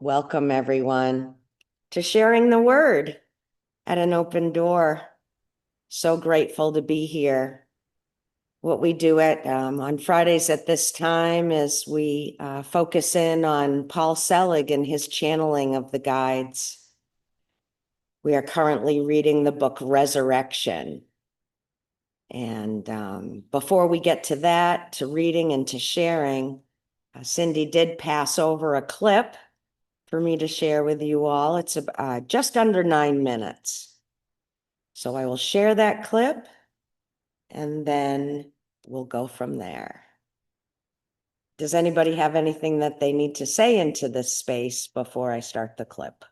Welcome, everyone, to sharing the word at an open door. So grateful to be here. What we do on Fridays at this time is we focus in on Paul Selig and his channeling of the guides. We are currently reading the book Resurrection. And before we get to that, to reading and to sharing, Cindy did pass over a clip for me to share with you all. It's just under 9 minutes. So I will share that clip and then we'll go from there. Does anybody have anything that they need to say into this space before I start the clip?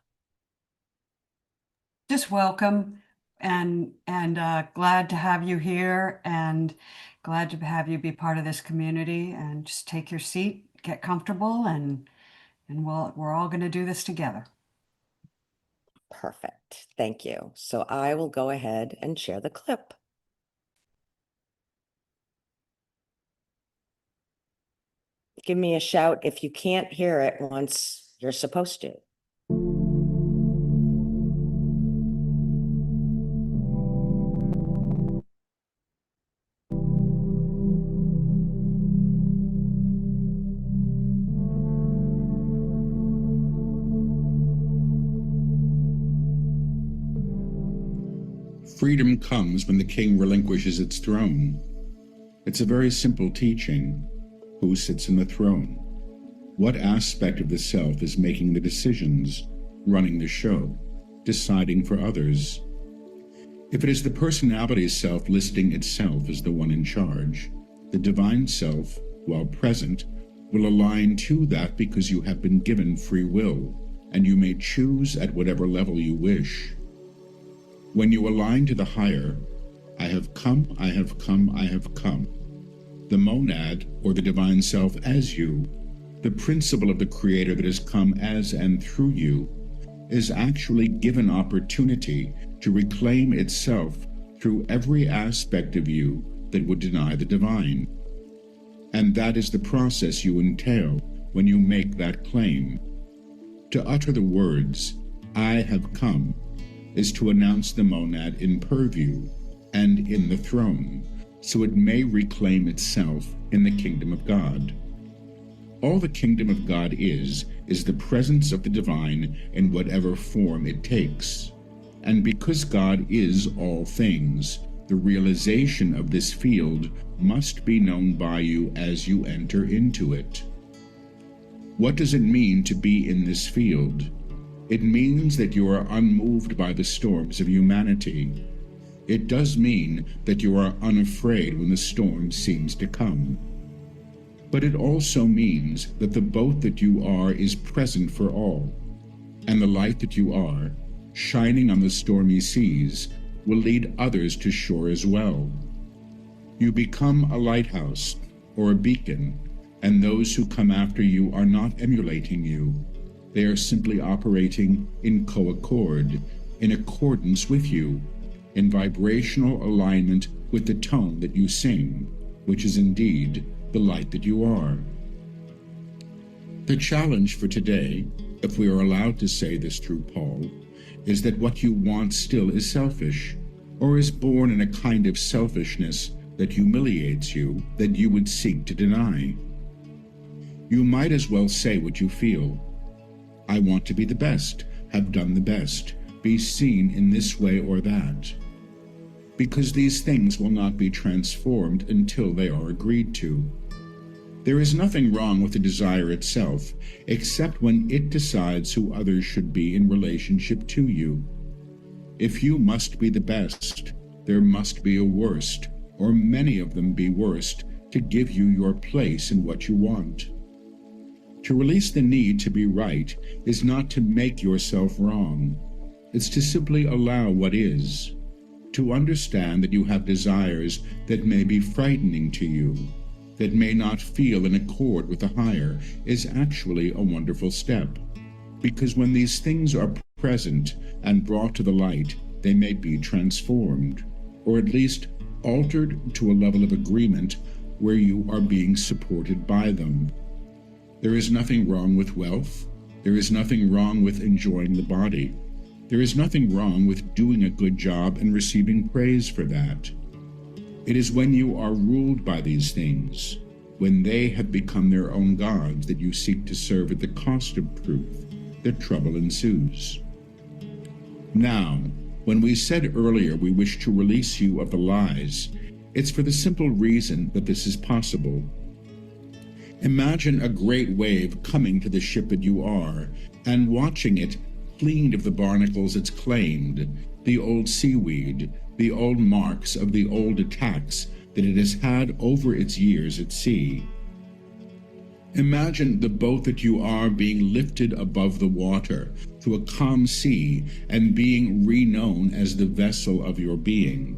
Just welcome and glad to have you here and glad to have you be part of this community, and just take your seat, get comfortable, and we're all going to do this together. Perfect. Thank you. So I will go ahead and share the clip. Give me a shout if you can't hear it once you're supposed to. Freedom comes when the king relinquishes its throne. It's a very simple teaching. Who sits in the throne? What aspect of the self is making the decisions, running the show, deciding for others? If it is the personality self listing itself as the one in charge, the divine self, while present, will align to that because you have been given free will, and you may choose at whatever level you wish. When you align to the higher, I have come, I have come, I have come, the monad, or the divine self as you, the principle of the creator that has come as and through you, is actually given opportunity to reclaim itself through every aspect of you that would deny the divine. And that is the process you entail when you make that claim. To utter the words, I have come, is to announce the monad in purview and in the throne, so it may reclaim itself in the kingdom of God. All the kingdom of God is the presence of the divine in whatever form it takes. And because God is all things, the realization of this field must be known by you as you enter into it. What does it mean to be in this field? It means that you are unmoved by the storms of humanity. It does mean that you are unafraid when the storm seems to come. But it also means that the boat that you are is present for all, and the light that you are, shining on the stormy seas, will lead others to shore as well. You become a lighthouse or a beacon, and those who come after you are not emulating you. They are simply operating in co-accord, in accordance with you, in vibrational alignment with the tone that you sing, which is indeed the light that you are. The challenge for today, if we are allowed to say this through Paul, is that what you want still is selfish, or is born in a kind of selfishness that humiliates you, that you would seek to deny. You might as well say what you feel. I want to be the best, have done the best, be seen in this way or that. Because these things will not be transformed until they are agreed to. There is nothing wrong with the desire itself, except when it decides who others should be in relationship to you. If you must be the best, there must be a worst, or many of them be worst, to give you your place in what you want. To release the need to be right is not to make yourself wrong. It's to simply allow what is. To understand that you have desires that may be frightening to you, that may not feel in accord with the higher, is actually a wonderful step. Because when these things are present and brought to the light, they may be transformed, or at least altered to a level of agreement where you are being supported by them. There is nothing wrong with wealth, There is nothing wrong with enjoying the body. There is nothing wrong with doing a good job and receiving praise for that. It is when you are ruled by these things, when they have become their own gods, that you seek to serve at the cost of truth, that trouble ensues. Now, when we said earlier we wish to release you of the lies, it's for the simple reason that this is possible. Imagine a great wave coming to the ship that you are, and watching it cleaned of the barnacles it's claimed, the old seaweed, the old marks of the old attacks that it has had over its years at sea. Imagine the boat that you are being lifted above the water to a calm sea and being reknown as the vessel of your being.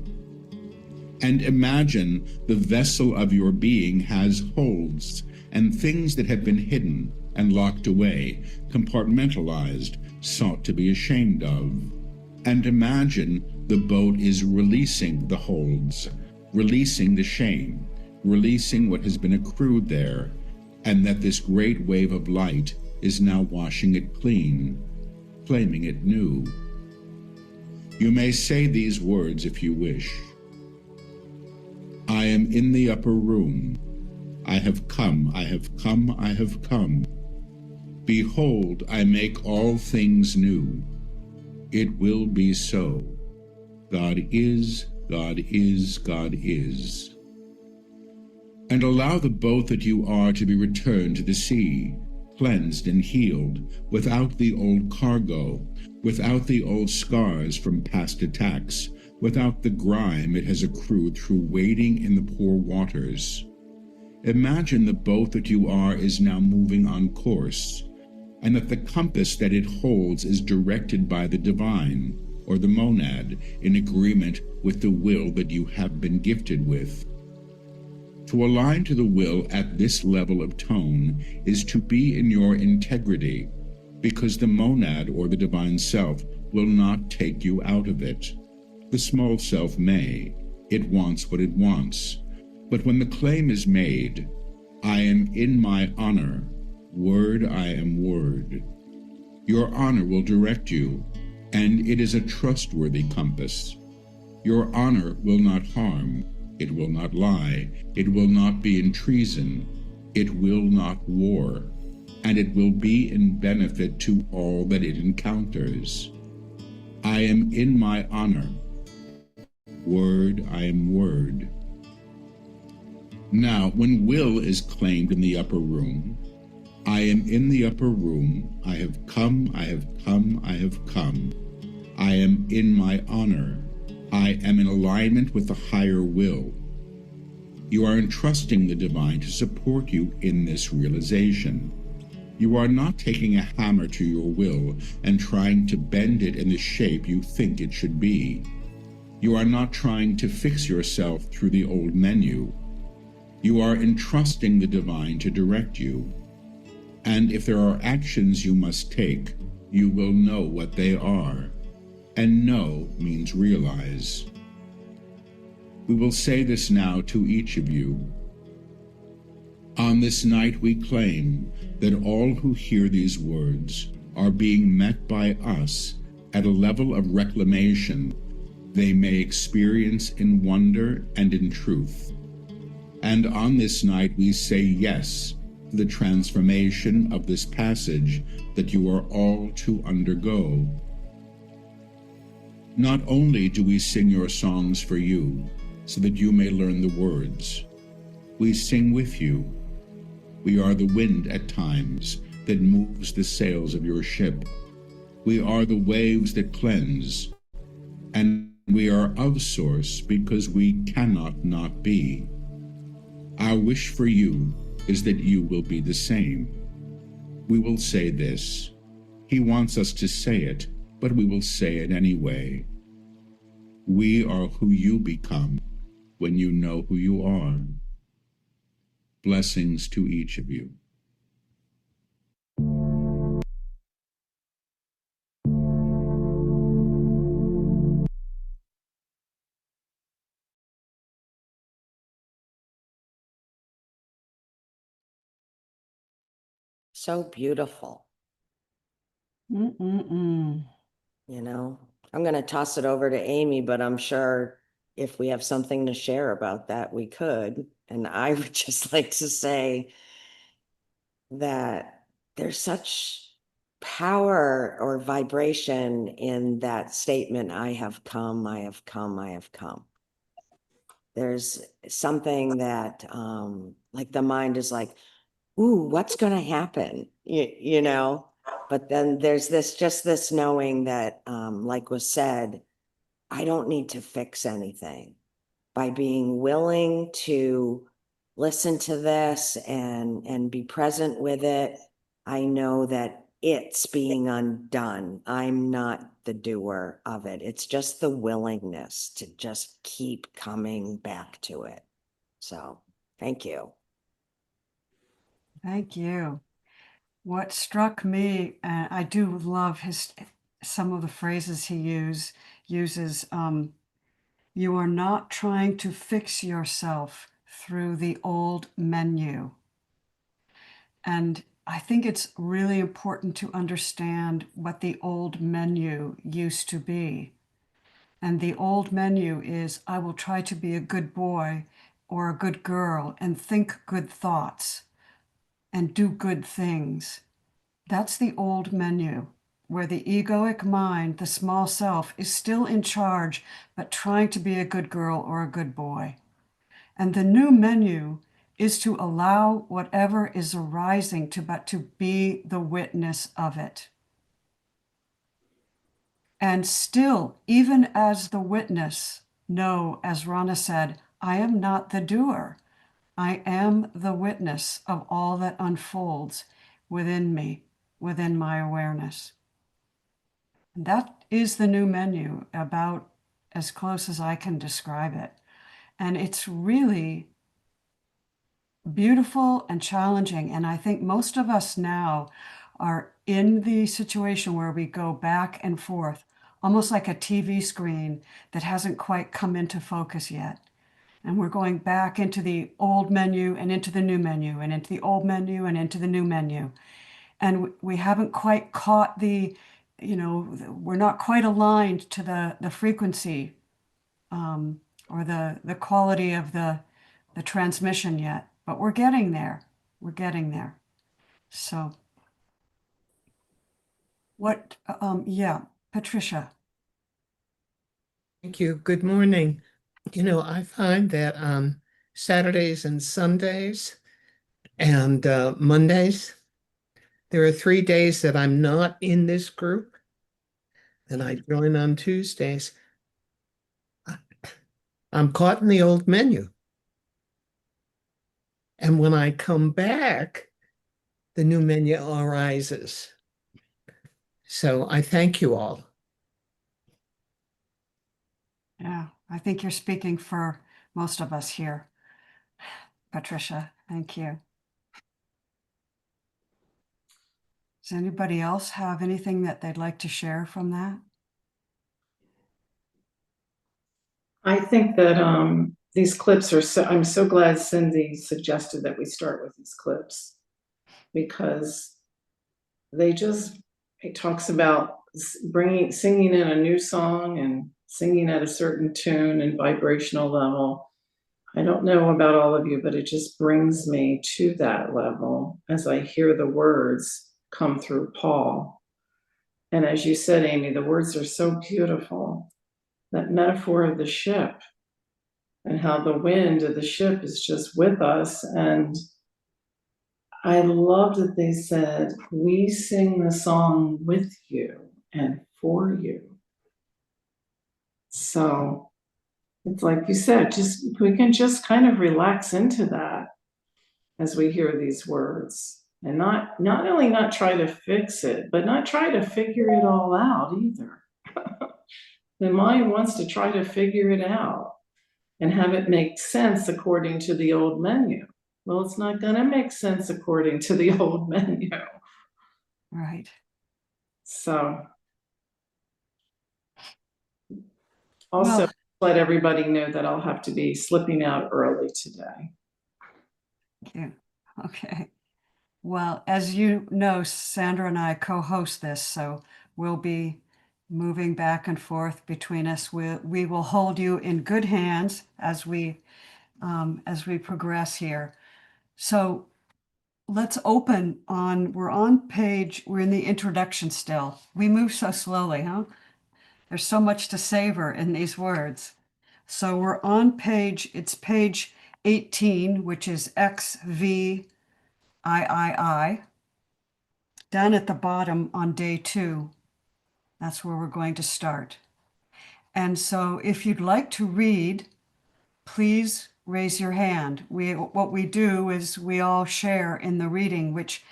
And imagine the vessel of your being has holds and things that have been hidden and locked away, compartmentalized, sought to be ashamed of. And imagine the boat is releasing the holds, releasing the shame, releasing what has been accrued there, and that this great wave of light is now washing it clean, claiming it new. You may say these words if you wish. I am in the upper room. I have come, I have come, I have come. Behold, I make all things new. It will be so. God is, God is, God is. And allow the boat that you are to be returned to the sea, cleansed and healed, without the old cargo, without the old scars from past attacks, without the grime it has accrued through wading in the poor waters. Imagine the boat that you are is now moving on course, and that the compass that it holds is directed by the divine, or the monad, in agreement with the will that you have been gifted with. To align to the will at this level of tone is to be in your integrity, because the monad or the divine self will not take you out of it. The small self may. It wants what it wants. But when the claim is made, I am in my honor, word I am word, your honor will direct you, and it is a trustworthy compass. Your honor will not harm, it will not lie, it will not be in treason, it will not war, and it will be in benefit to all that it encounters. I am in my honor, word I am word. Now, when will is claimed in the upper room, I am in the upper room, I have come, I have come, I have come. I am in my honor. I am in alignment with the higher will. You are entrusting the divine to support you in this realization. You are not taking a hammer to your will and trying to bend it in the shape you think it should be. You are not trying to fix yourself through the old menu. You are entrusting the divine to direct you. And if there are actions you must take, you will know what they are. And know means realize. We will say this now to each of you. On this night we claim that all who hear these words are being met by us at a level of reclamation they may experience in wonder and in truth. And on this night we say yes to the transformation of this passage that you are all to undergo. Not only do we sing your songs for you, so that you may learn the words, we sing with you. We are the wind at times that moves the sails of your ship. We are the waves that cleanse, and we are of source because we cannot not be. Our wish for you is that you will be the same. We will say this. He wants us to say it, but we will say it anyway. We are who you become when you know who you are. Blessings to each of you. So beautiful. Mm-mm-mm. You know, I'm going to toss it over to Amy, but I'm sure if we have something to share about that, we could. And I would just like to say that there's such power or vibration in that statement, I have come, I have come, I have come. There's something that like the mind is like, ooh, what's going to happen? You know, but then there's this knowing that, like was said, I don't need to fix anything by being willing to listen to this and be present with it. I know that it's being undone. I'm not the doer of it. It's just the willingness to just keep coming back to it. So thank you. Thank you. What struck me, and I do love some of the phrases he uses. You are not trying to fix yourself through the old menu. And I think it's really important to understand what the old menu used to be. And the old menu is, I will try to be a good boy or a good girl and think good thoughts and do good things. That's the old menu, where the egoic mind, the small self, is still in charge, but trying to be a good girl or a good boy. And the new menu is to allow whatever is arising but to be the witness of it. And still, even as the witness, know, as Rana said, I am not the doer. I am the witness of all that unfolds within me, within my awareness. And that is the new menu, about as close as I can describe it. And it's really beautiful and challenging. And I think most of us now are in the situation where we go back and forth, almost like a TV screen that hasn't quite come into focus yet. And we're going back into the old menu and into the new menu and into the old menu and into the new menu. And we haven't quite caught we're not quite aligned to the frequency or the quality of the transmission yet, but we're getting there. We're getting there. So yeah, Patricia. Thank you. Good morning. I find that on Saturdays and Sundays and Mondays, there are 3 days that I'm not in this group, and I join on Tuesdays. I'm caught in the old menu. And when I come back, the new menu arises. So I thank you all. Yeah, I think you're speaking for most of us here, Patricia. Thank you. Does anybody else have anything that they'd like to share from that? I think that these clips I'm so glad Cindy suggested that we start with these clips, because it talks about singing in a new song and singing at a certain tune and vibrational level. I don't know about all of you, but it just brings me to that level as I hear the words come through Paul. And as you said, Amy, the words are so beautiful. That metaphor of the ship and how the wind of the ship is just with us. And I love that they said, we sing the song with you and for you. So it's like you said, we can just kind of relax into that as we hear these words, and not only not try to fix it, but not try to figure it all out either. The mind wants to try to figure it out and have it make sense according to the old menu. Well, it's not going to make sense according to the old menu. Right. So also let everybody know that I'll have to be slipping out early today. Thank you. Okay. Well, as you know, Sandra and I co-host this, so we'll be moving back and forth between us. We will hold you in good hands as we progress here. So let's open on, we're in the introduction still. We move so slowly, huh? There's so much to savor in these words. So we're on it's page 18, which is XVIII. Down at the bottom on day 2, that's where we're going to start. And so if you'd like to read, please raise your hand. What we do is we all share in the reading, which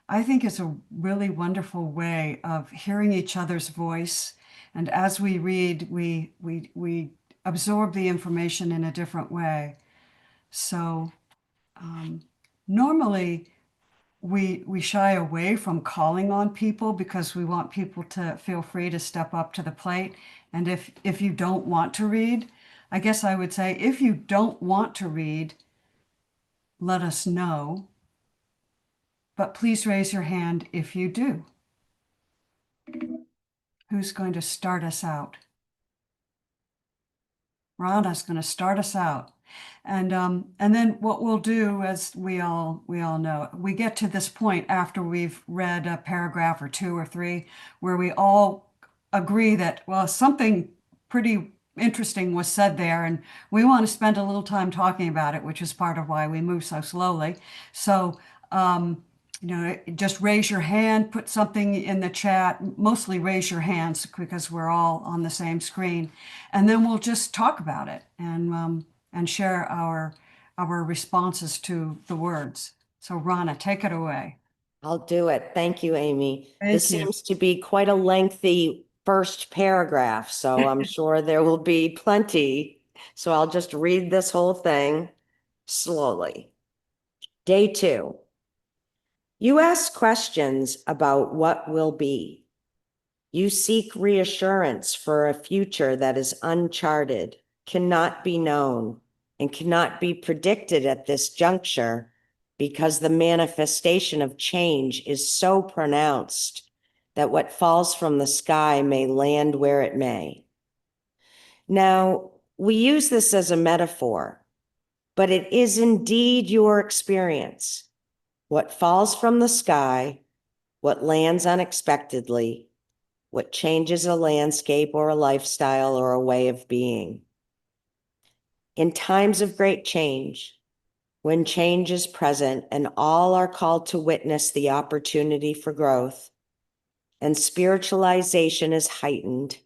I think is a really wonderful way of hearing each other's voice. And as we read, we absorb the information in a different way. So normally we shy away from calling on people because we want people to feel free to step up to the plate. And if you don't want to read, I guess I would say, if you don't want to read, let us know. But please raise your hand if you do. Who's going to start us out? Rhonda's going to start us out. And then what we'll do, as we all know, we get to this point after we've read a paragraph or 2 or 3 where we all agree that, well, something pretty interesting was said there, and we want to spend a little time talking about it, which is part of why we move so slowly. So just raise your hand, put something in the chat, mostly raise your hands because we're all on the same screen. And then we'll just talk about it and share our responses to the words. So Rana, take it away. I'll do it. Thank you, Amy. This Thank you. seems to be quite a lengthy first paragraph, so I'm sure there will be plenty. So I'll just read this whole thing slowly. Day 2. You ask questions about what will be. You seek reassurance for a future that is uncharted, cannot be known, and cannot be predicted at this juncture because the manifestation of change is so pronounced that what falls from the sky may land where it may. Now, we use this as a metaphor, but it is indeed your experience. What falls from the sky, what lands unexpectedly, what changes a landscape or a lifestyle or a way of being. In times of great change, when change is present and all are called to witness the opportunity for growth, and spiritualization is heightened,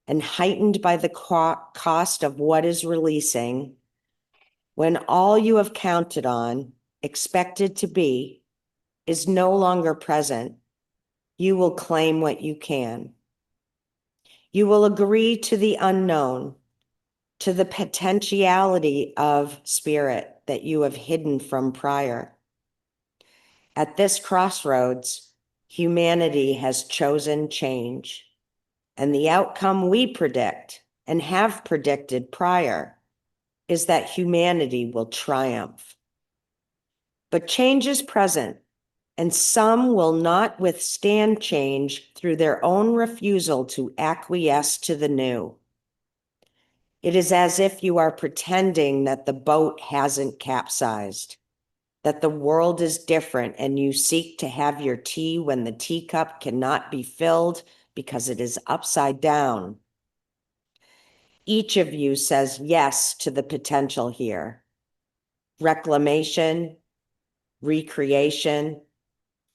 and heightened by the cost of what is releasing, when all you have counted on, expected to be, is no longer present, you will claim what you can. You will agree to the unknown, to the potentiality of spirit that you have hidden from prior. At this crossroads, humanity has chosen change, and the outcome we predict and have predicted prior is that humanity will triumph. But change is present, and some will not withstand change through their own refusal to acquiesce to the new. It is as if you are pretending that the boat hasn't capsized, that the world is different, and you seek to have your tea when the teacup cannot be filled because it is upside down. Each of you says yes to the potential here. Reclamation, recreation,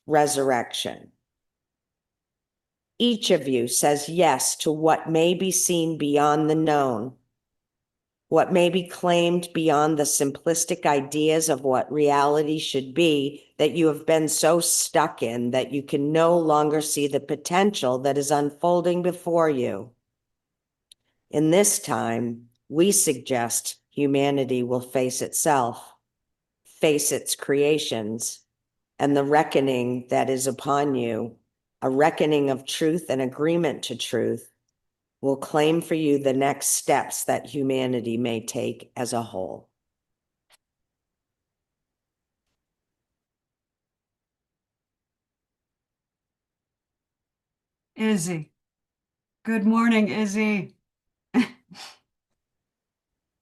resurrection. Each of you says yes to what may be seen beyond the known, what may be claimed beyond the simplistic ideas of what reality should be that you have been so stuck in that you can no longer see the potential that is unfolding before you. In this time, we suggest humanity will face itself, face its creations, and the reckoning that is upon you, a reckoning of truth and agreement to truth, will claim for you the next steps that humanity may take as a whole. Izzy. Good morning, Izzy.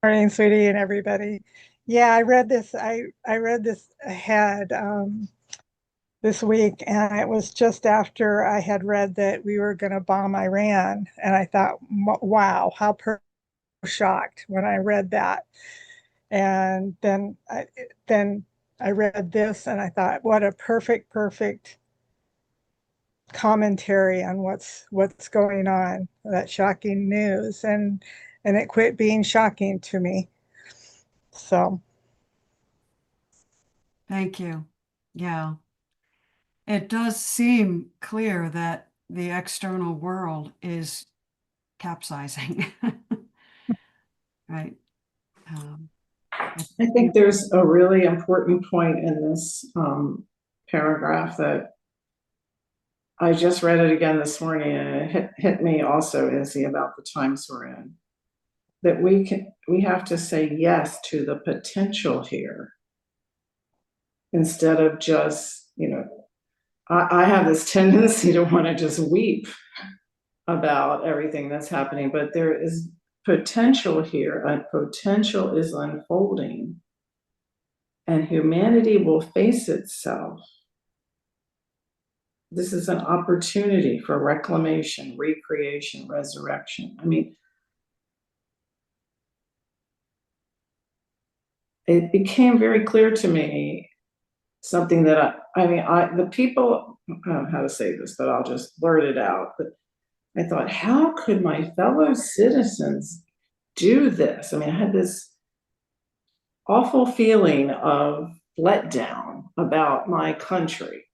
Morning, sweetie, and everybody. Yeah, I read this. I read this ahead this week, and it was just after I had read that we were going to bomb Iran, and I thought, wow, how shocked when I read that. And then I read this, and I thought, what a perfect commentary on what's going on. That shocking news, and it quit being shocking to me. So. Thank you. Yeah. It does seem clear that the external world is capsizing. Right. I think there's a really important point in this paragraph that I just read it again this morning, and it hit me also, Izzy, about the times we're in. That we have to say yes to the potential here instead of just, I have this tendency to want to just weep about everything that's happening, but there is potential here, and potential is unfolding, and humanity will face itself. This is an opportunity for reclamation, recreation, resurrection. I mean, it became very clear to me something that the people, I don't know how to say this, but I'll just blurt it out. But I thought, how could my fellow citizens do this? I mean, I had this awful feeling of letdown about my country.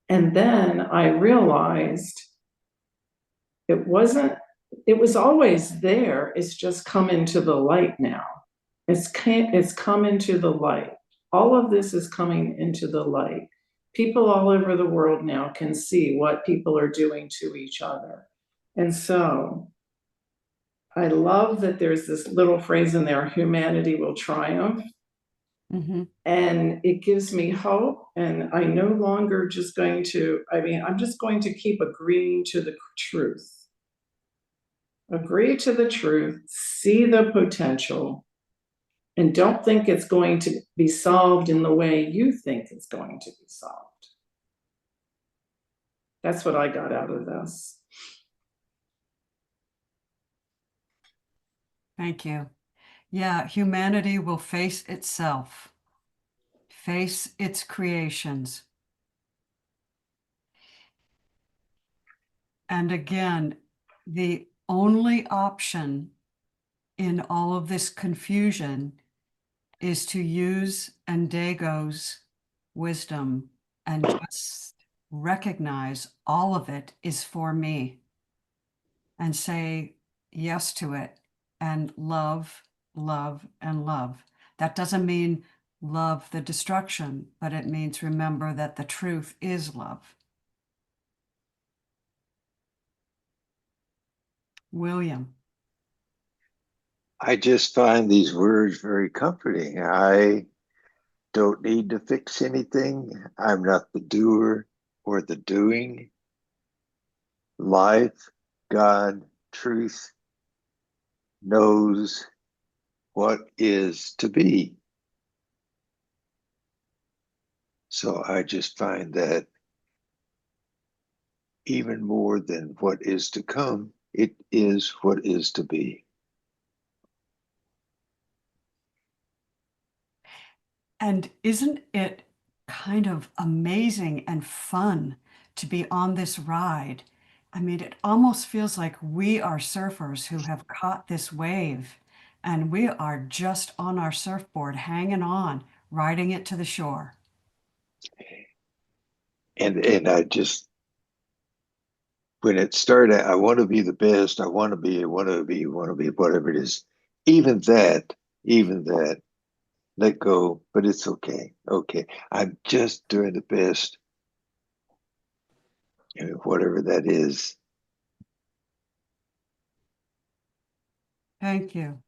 And then I realized it was always there. It's just come into the light now. It's come into the light. All of this is coming into the light. People all over the world now can see what people are doing to each other. And so I love that there's this little phrase in there, humanity will triumph. Mm-hmm. And it gives me hope. And I'm no longer just I'm just going to keep agreeing to the truth. Agree to the truth, see the potential, and don't think it's going to be solved in the way you think it's going to be solved. That's what I got out of this. Thank you. Yeah, humanity will face itself, face its creations. And again, the only option in all of this confusion is to use Endego's wisdom and just recognize all of it is for me and say yes to it and love, love, and love. That doesn't mean love the destruction, but it means remember that the truth is love. William. I just find these words very comforting. I don't need to fix anything. I'm not the doer or the doing. Life, God, truth knows what is to be. So I just find that even more than what is to come, it is what is to be. And isn't it kind of amazing and fun to be on this ride? I mean, it almost feels like we are surfers who have caught this wave and we are just on our surfboard, hanging on, riding it to the shore. And I just, when it started, I want to be the best. I want to be, whatever it is. Even that, let go, but it's okay. Okay. I'm just doing the best, whatever that is. Thank you.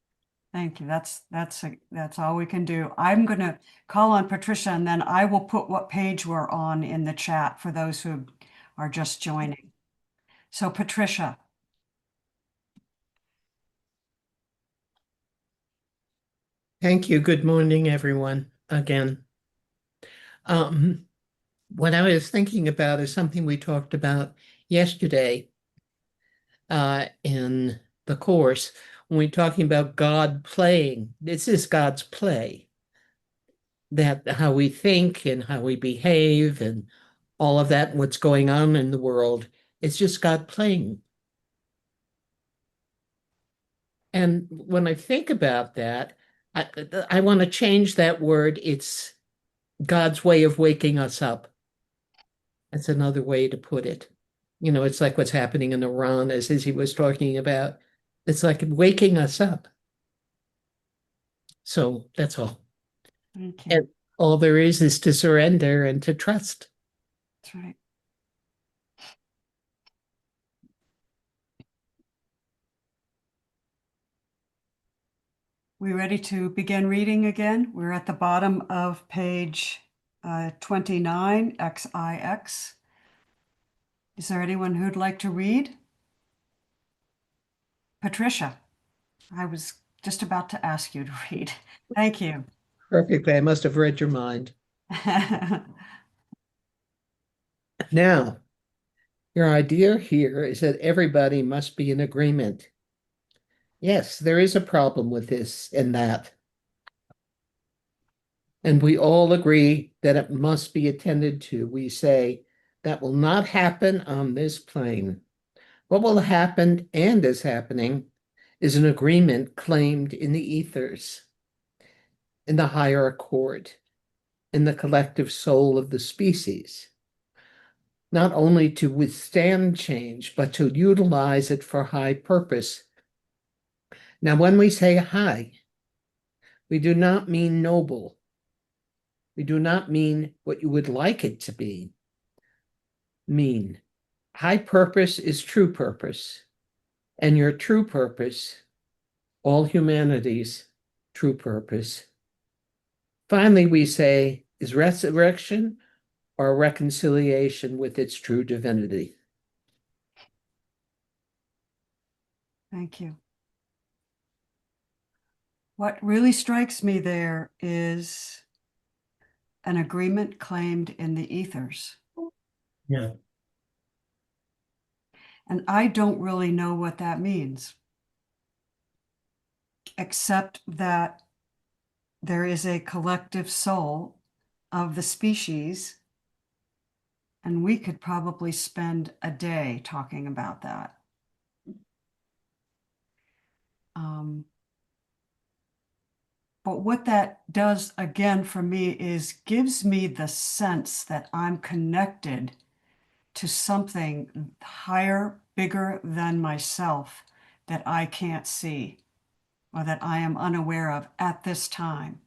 Thank you. That's all we can do. I'm going to call on Patricia and then I will put what page we're on in the chat for those who are just joining. So Patricia, Thank you. Good morning, everyone, again. What I was thinking about is something we talked about yesterday in the course when we're talking about God playing. This is God's play. That how we think and how we behave and all of that, what's going on in the world, it's just God playing. And when I think about that, I want to change that word. It's God's way of waking us up. That's another way to put it. You know, it's like what's happening in Iran, as he was talking about. It's like waking us up. So that's all. thank you. And all there is to surrender and to trust. That's right. We ready to begin reading again? We're at the bottom of page 29, XIX. Is there anyone who'd like to read? Patricia, I was just about to ask you to read. Thank you. Perfectly. I must have read your mind. Now, your idea here is that everybody must be in agreement. Yes, there is a problem with this and that. And we all agree that it must be attended to. We say that will not happen on this plane. What will happen and is happening is an agreement claimed in the ethers, in the higher accord, in the collective soul of the species, not only to withstand change, but to utilize it for high purpose. Now, when we say high, we do not mean noble. We do not mean what you would like it to be. Mean. High purpose is true purpose, and your true purpose, all humanity's true purpose. Finally, we say, is resurrection or reconciliation with its true divinity. Thank you. What really strikes me there is an agreement claimed in the ethers. Yeah. And I don't really know what that means, except that there is a collective soul of the species, and we could probably spend a day talking about that. But what that does again for me is gives me the sense that I'm connected to something higher, bigger than myself that I can't see or that I am unaware of at this time.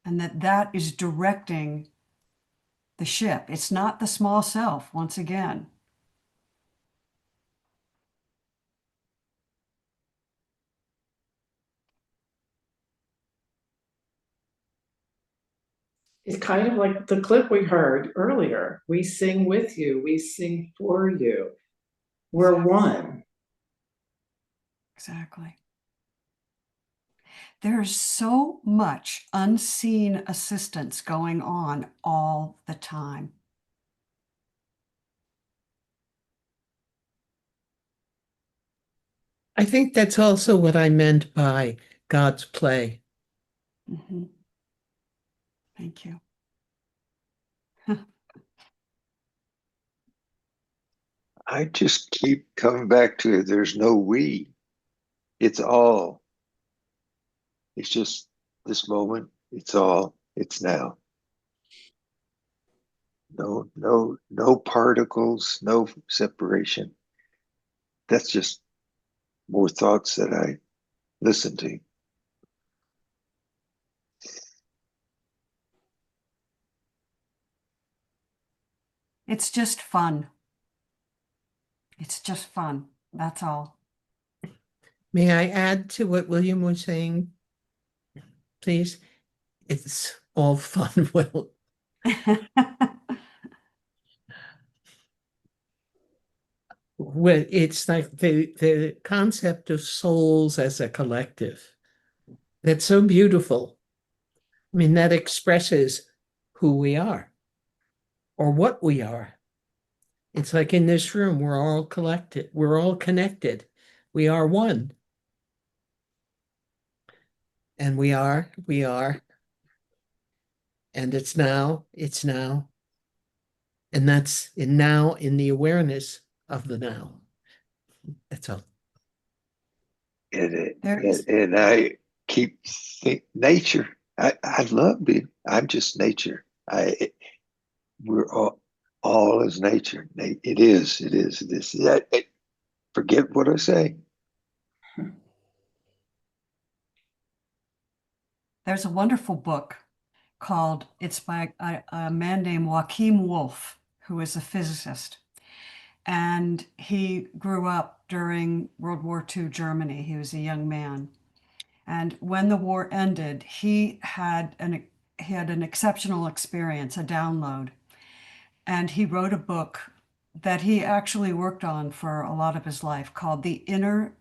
And that is directing the ship. It's not the small self, once again. It's kind of like the clip we heard earlier. We sing with you, we sing for you. We're one. Exactly. There's so much unseen assistance going on all the time. I think that's also what I meant by God's play. Mm-hmm. Thank you. I just keep coming back to it. There's no we. It's all. It's just this moment. It's all. It's now. No particles, no separation. That's just more thoughts that I listen to. It's just fun. It's just fun. That's all. May I add to what William was saying, please? It's all fun. Well, well, it's like the concept of souls as a collective. That's so beautiful. I mean, that expresses who we are or what we are. It's like in this room, we're all collected, we're all connected. We are one. And we are, and it's now. And that's in now, in the awareness of the now. That's all. And I keep think nature. I love being. I'm just nature. We're all is nature. It is. Forget what I say. There's a wonderful book called, it's by a man named Joachim Wolf, who is a physicist. And he grew up during World War II Germany. He was a young man. And when the war ended, he had an exceptional experience, a download. And he wrote a book that he actually worked on for a lot of his life called The Inner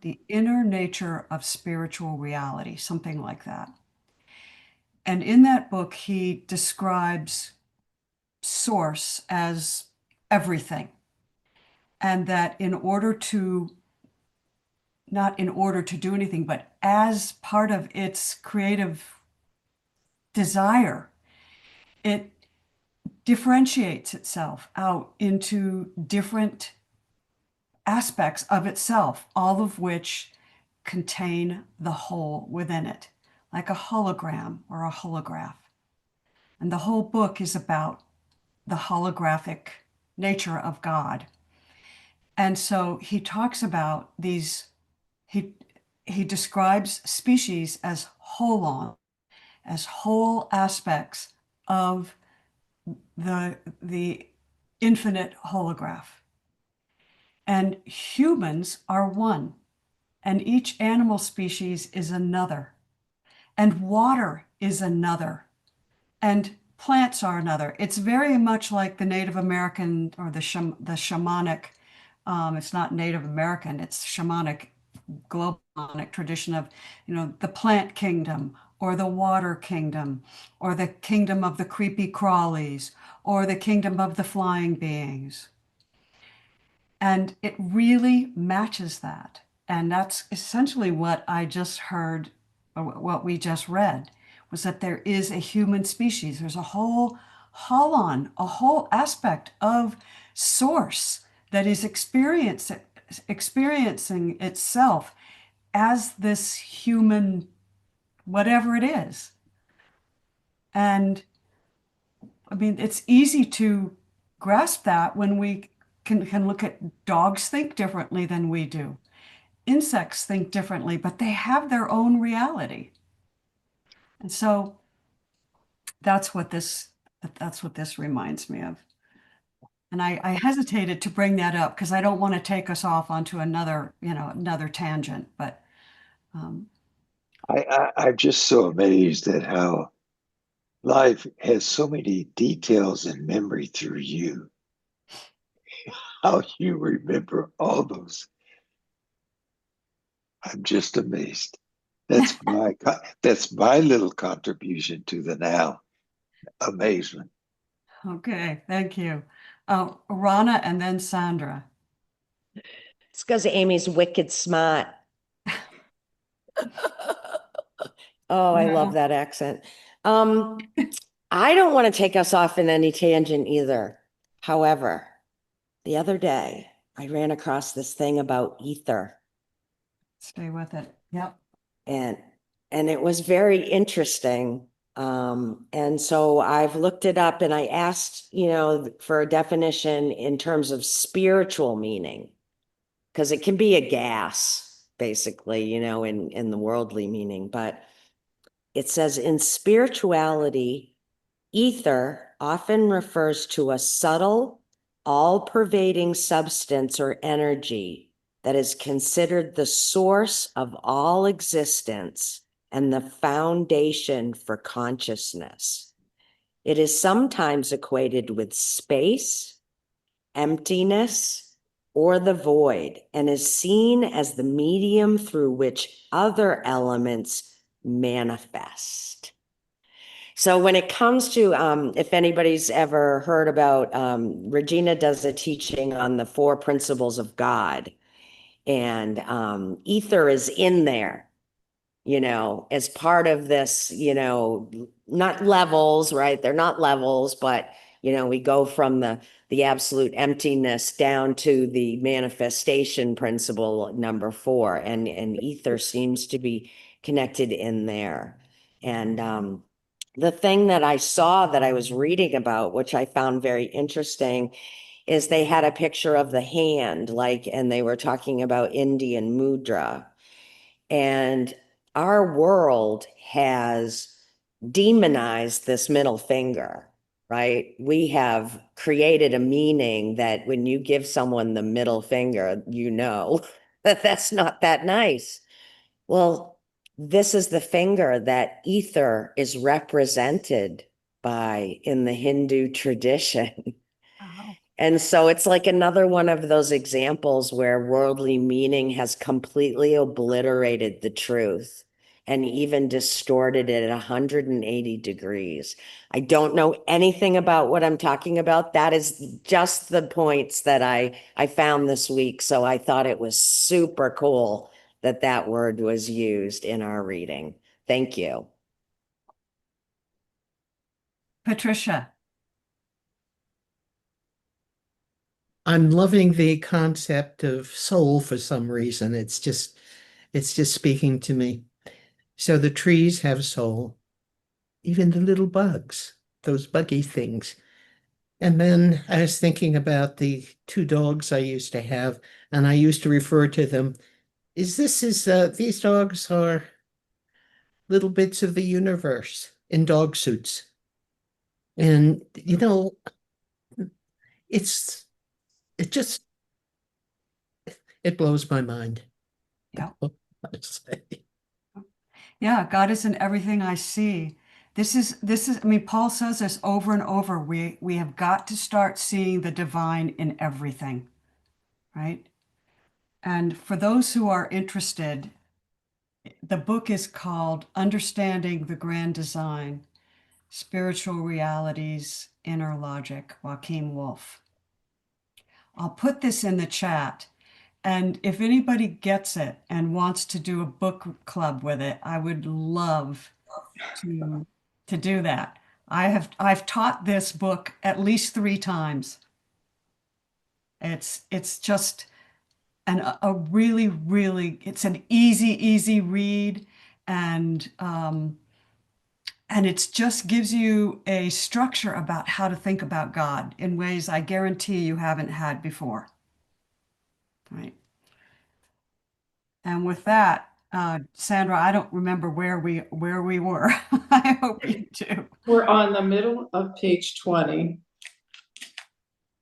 Nature of Spiritual Reality, something like that. And in that book, he describes source as everything. And that not in order to do anything, but as part of its creative desire, it differentiates itself out into different aspects of itself, all of which contain the whole within it, like a hologram or a holograph. And the whole book is about the holographic nature of God. And so he talks about these, he describes species as holon, as whole aspects of the infinite holograph. And humans are one, and each animal species is another, and water is another, and plants are another. It's very much like the Native American or the shamanic, it's not Native American, it's shamanic, global shamanic tradition of, the plant kingdom or the water kingdom or the kingdom of the creepy crawlies or the kingdom of the flying beings. And it really matches that. And that's essentially what I just heard, or what we just read, was that there is a human species. There's a whole holon, a whole aspect of source that is experiencing itself as this human, whatever it is. And I mean, it's easy to grasp that when we can look at dogs think differently than we do. Insects think differently, but they have their own reality. And so that's what this reminds me of. And I hesitated to bring that up because I don't want to take us off onto another tangent, but I'm just so amazed at how life has so many details and memory through you. How you remember all those. I'm just amazed. That's my little contribution to the now. Amazement. okay, thank you. Rana and then Sandra. It's because Amy's wicked smart. Oh, I love that accent. I don't want to take us off in any tangent either. However, the other day I ran across this thing about ether. Stay with it. Yep. And it was very interesting. And so I've looked it up and I asked, for a definition in terms of spiritual meaning, because it can be a gas, basically, in the worldly meaning. But it says in spirituality, ether often refers to a subtle, all-pervading substance or energy that is considered the source of all existence and the foundation for consciousness. It is sometimes equated with space, emptiness, or the void and is seen as the medium through which other elements manifest. So when it comes to, if anybody's ever heard about, Regina does a teaching on the 4 principles of God, and ether is in there, as part of this, not levels, right? They're not levels, but we go from the absolute emptiness down to the manifestation principle number 4, and ether seems to be connected in there. And the thing that I saw that I was reading about, which I found very interesting, is they had a picture of the hand, and they were talking about Indian mudra. And our world has demonized this middle finger, right? We have created a meaning that when you give someone the middle finger, that that's not that nice. Well, this is the finger that ether is represented by in the Hindu tradition. Wow. And so it's like another one of those examples where worldly meaning has completely obliterated the truth and even distorted it at 180 degrees. I don't know anything about what I'm talking about. That is just the points that I found this week. So I thought it was super cool that that word was used in our reading. Thank you. Patricia. I'm loving the concept of soul for some reason. It's just speaking to me. So the trees have soul, even the little bugs, those buggy things. And then I was thinking about the 2 dogs I used to have, and I used to refer to them. These dogs are little bits of the universe in dog suits. And it blows my mind. Yeah. Honestly. Yeah, God is in everything I see. This is, I mean, Paul says this over and over. We have got to start seeing the divine in everything, right? And for those who are interested, the book is called Understanding the Grand Design, Spiritual Realities, Inner Logic, Joachim Wolf. I'll put this in the chat. And if anybody gets it and wants to do a book club with it, I would love to do that. I've taught this book at least 3 times. It's just a really, really, it's an easy read, and it just gives you a structure about how to think about God in ways I guarantee you haven't had before. Right. And with that, Sandra, I don't remember where we were. I hope you do. We're on the middle of page 20.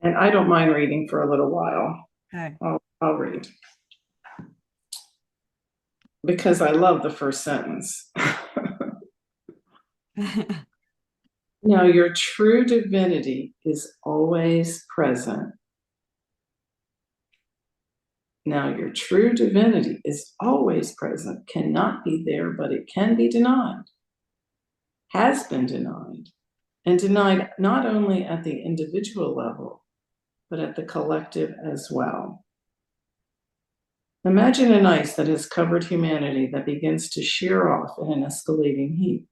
And I don't mind reading for a little while. Okay. I'll read. Because I love the first sentence. Now, your true divinity is always present. Now, your true divinity is always present, cannot be there, but it can be denied, has been denied, and denied not only at the individual level, but at the collective as well. Imagine an ice that has covered humanity that begins to shear off in an escalating heat.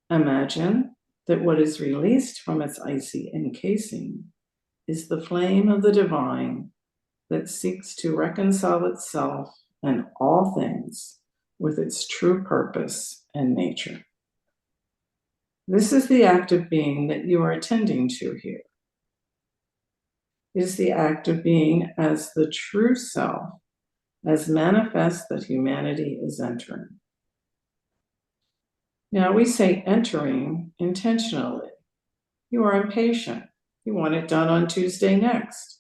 Imagine that what is released from its icy encasing is the flame of the divine that seeks to reconcile itself and all things with its true purpose and nature. This is the act of being that you are attending to here. It is the act of being as the true self, as manifest that humanity is entering. Now we say entering intentionally. You are impatient. You want it done on Tuesday next.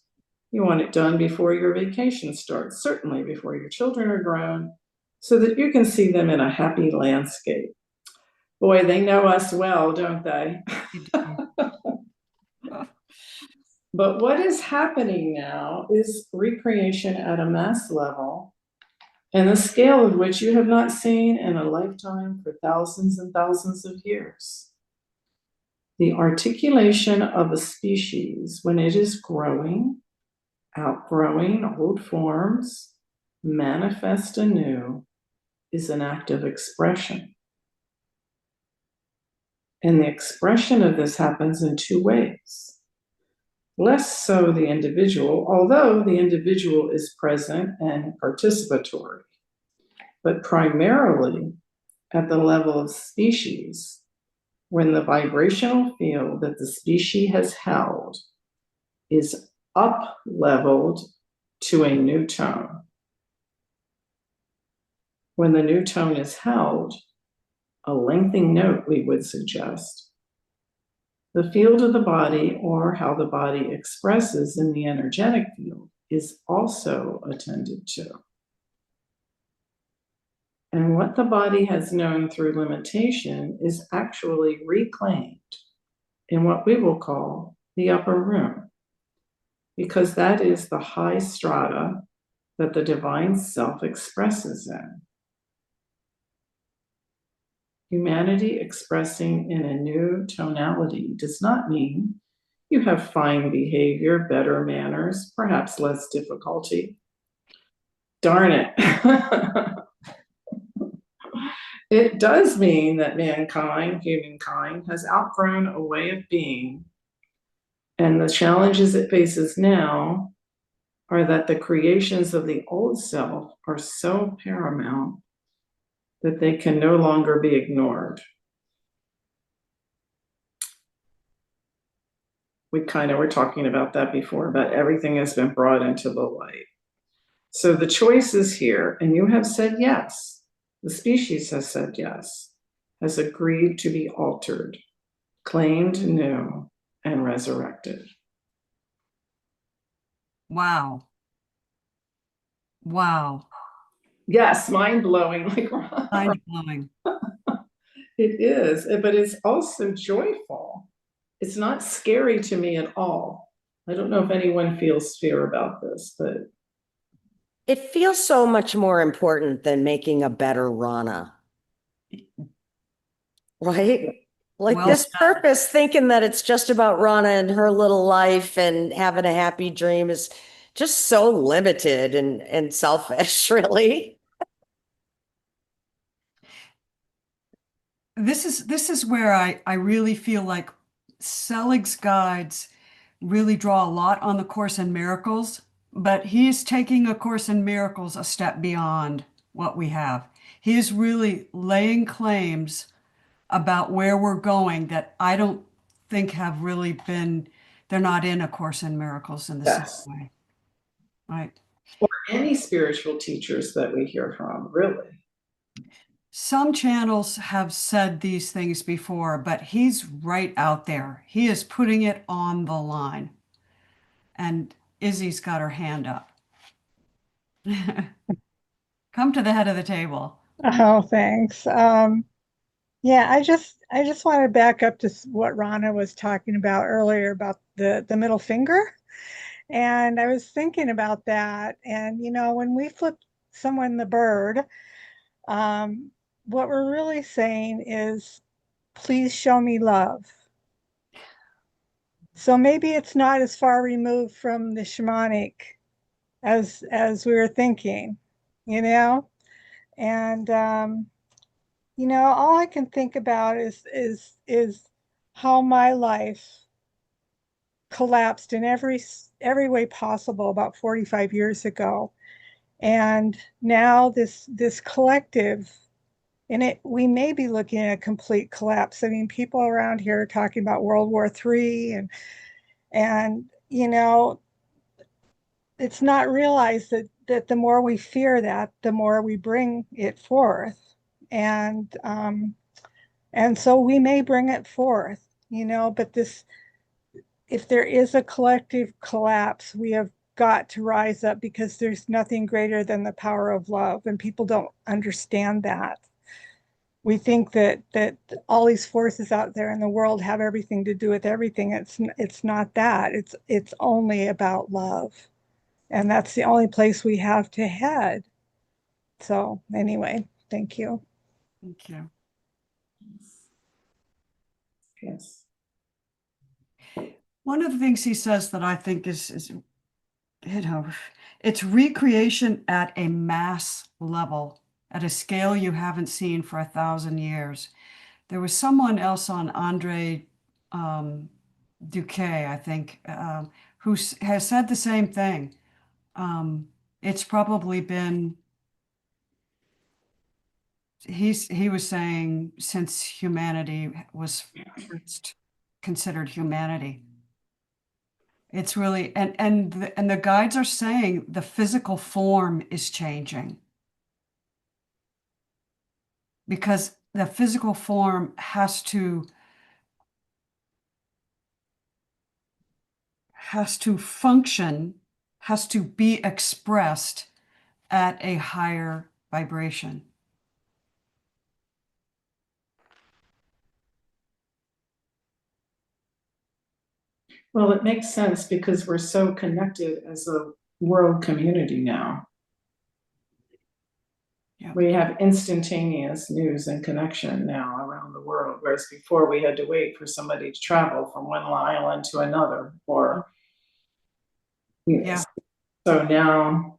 You want it done before your vacation starts, certainly before your children are grown, so that you can see them in a happy landscape. Boy, they know us well, don't they? But what is happening now is recreation at a mass level, and a scale of which you have not seen in a lifetime for thousands and thousands of years. The articulation of a species when it is growing, outgrowing old forms, manifest anew, is an act of expression. And the expression of this happens in two ways. Less so the individual, although the individual is present and participatory, but primarily at the level of species, when the vibrational field that the species has held is up leveled to a new tone. When the new tone is held, a lengthening note, we would suggest, the field of the body, or how the body expresses in the energetic field, is also attended to. And what the body has known through limitation is actually reclaimed in what we will call the upper room, because that is the high strata that the divine self expresses in. Humanity expressing in a new tonality does not mean you have fine behavior, better manners, perhaps less difficulty. Darn it. It does mean that mankind, humankind, has outgrown a way of being, and the challenges it faces now are that the creations of the old self are so paramount that they can no longer be ignored. We kind of were talking about that before, but everything has been brought into the light. So the choice is here, and you have said yes. The species has said yes, has agreed to be altered, claimed new, and resurrected. Wow. Wow. Yes, mind-blowing, like Ron. Mind-blowing. It is, but it's also joyful. It's not scary to me at all. I don't know if anyone feels fear about this, but It feels so much more important than making a better Rana. Right? Like Well this said. purpose, thinking that it's just about Rana and her little life and having a happy dream is just so limited and selfish, really. This is where I really feel like Selig's guides really draw a lot on the Course in Miracles, but he's taking A Course in Miracles a step beyond what we have. He is really laying claims about where we're going that I don't think have really been, they're not in A Course in Miracles in the yes. same way. Right. Or any spiritual teachers that we hear from, really. Some channels have said these things before, but he's right out there. He is putting it on the line. And Izzy's got her hand up. Come to the head of the table. Oh, thanks. Yeah, I just want to back up to what Rana was talking about earlier about the middle finger. And I was thinking about that. And, you know, when we flip someone the bird, what we're really saying is, please show me love. So maybe it's not as far removed from the shamanic as we were thinking, you know? And you know, all I can think about is how my life collapsed in every way possible about 45 years ago. And now this collective, and we may be looking at a complete collapse. I mean, people around here are talking about World War III, and you know, it's not realized that the more we fear that, the more we bring it forth. And so we may bring it forth, you know, but if there is a collective collapse, we have got to rise up, because there's nothing greater than the power of love, and people don't understand that. we think that all these forces out there in the world have everything to do with everything. It's not that. It's only about love. And that's the only place we have to head. So anyway, thank you. Thank you. Yes. One of the things he says that I think is, it's recreation at a mass level, at a scale you haven't seen for 1,000 years. There was someone else on Andre Duque, I think, who has said the same thing. It's probably been, he was saying since humanity was first considered humanity. It's really, and the guides are saying the physical form is changing. Because the physical form has to function, has to be expressed at a higher vibration. Well, it makes sense because we're so connected as a world community now. Yeah. We have instantaneous news and connection now around the world, whereas before we had to wait for somebody to travel from one island to another, or Yeah. So now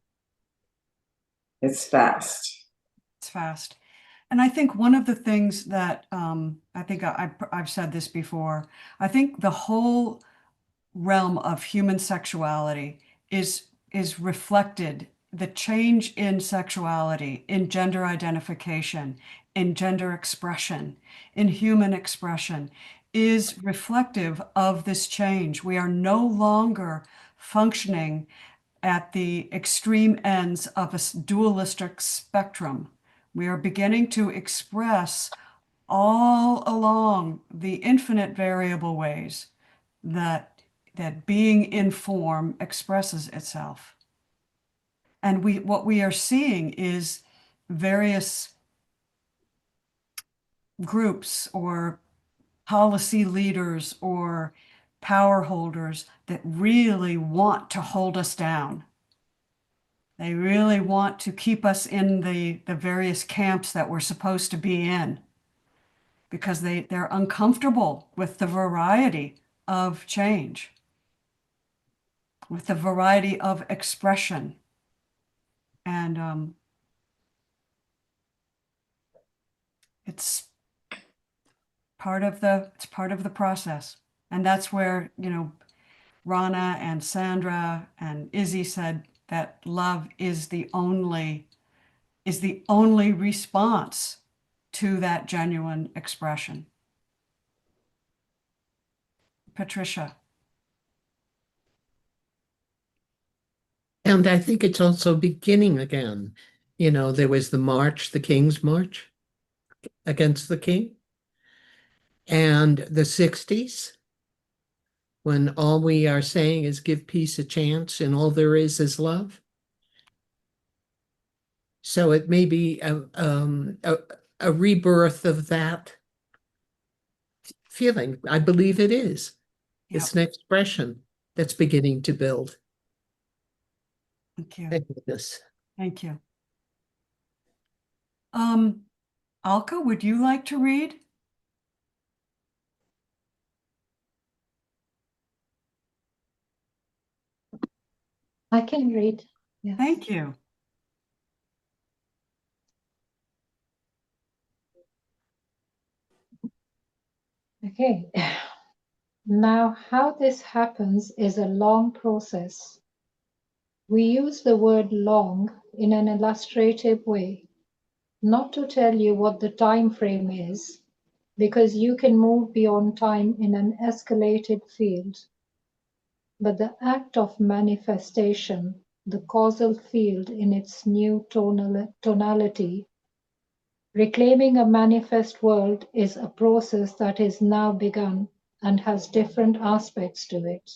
it's fast. It's fast. And I think one of the things that I think I've said this before, I think the whole realm of human sexuality is reflected, the change in sexuality, in gender identification, in gender expression, in human expression, is reflective of this change. We are no longer functioning at the extreme ends of a dualistic spectrum. We are beginning to express all along the infinite variable ways that being in form expresses itself. And what we are seeing is various groups or policy leaders or power holders that really want to hold us down. They really want to keep us in the various camps that we're supposed to be in, because they're uncomfortable with the variety of change, with the variety of expression. And it's part of the process. And that's where, Rana and Sandra and Izzy said that love is the only response to that genuine expression. Patricia. And I think it's also beginning again. There was the march, the King's March against the king, and the 60s, when all we are saying is give peace a chance and all there is love. So it may be a rebirth of that feeling. I believe it is. Yep. It's an expression that's beginning to build. Thank you. Thank goodness. Thank you. Alka, would you like to read? I can read. Yes. Thank you. Okay. Now, how this happens is a long process. We use the word long in an illustrative way, not to tell you what the time frame is, because you can move beyond time in an escalated field. But the act of manifestation, the causal field in its new tonality, reclaiming a manifest world, is a process that is now begun and has different aspects to it.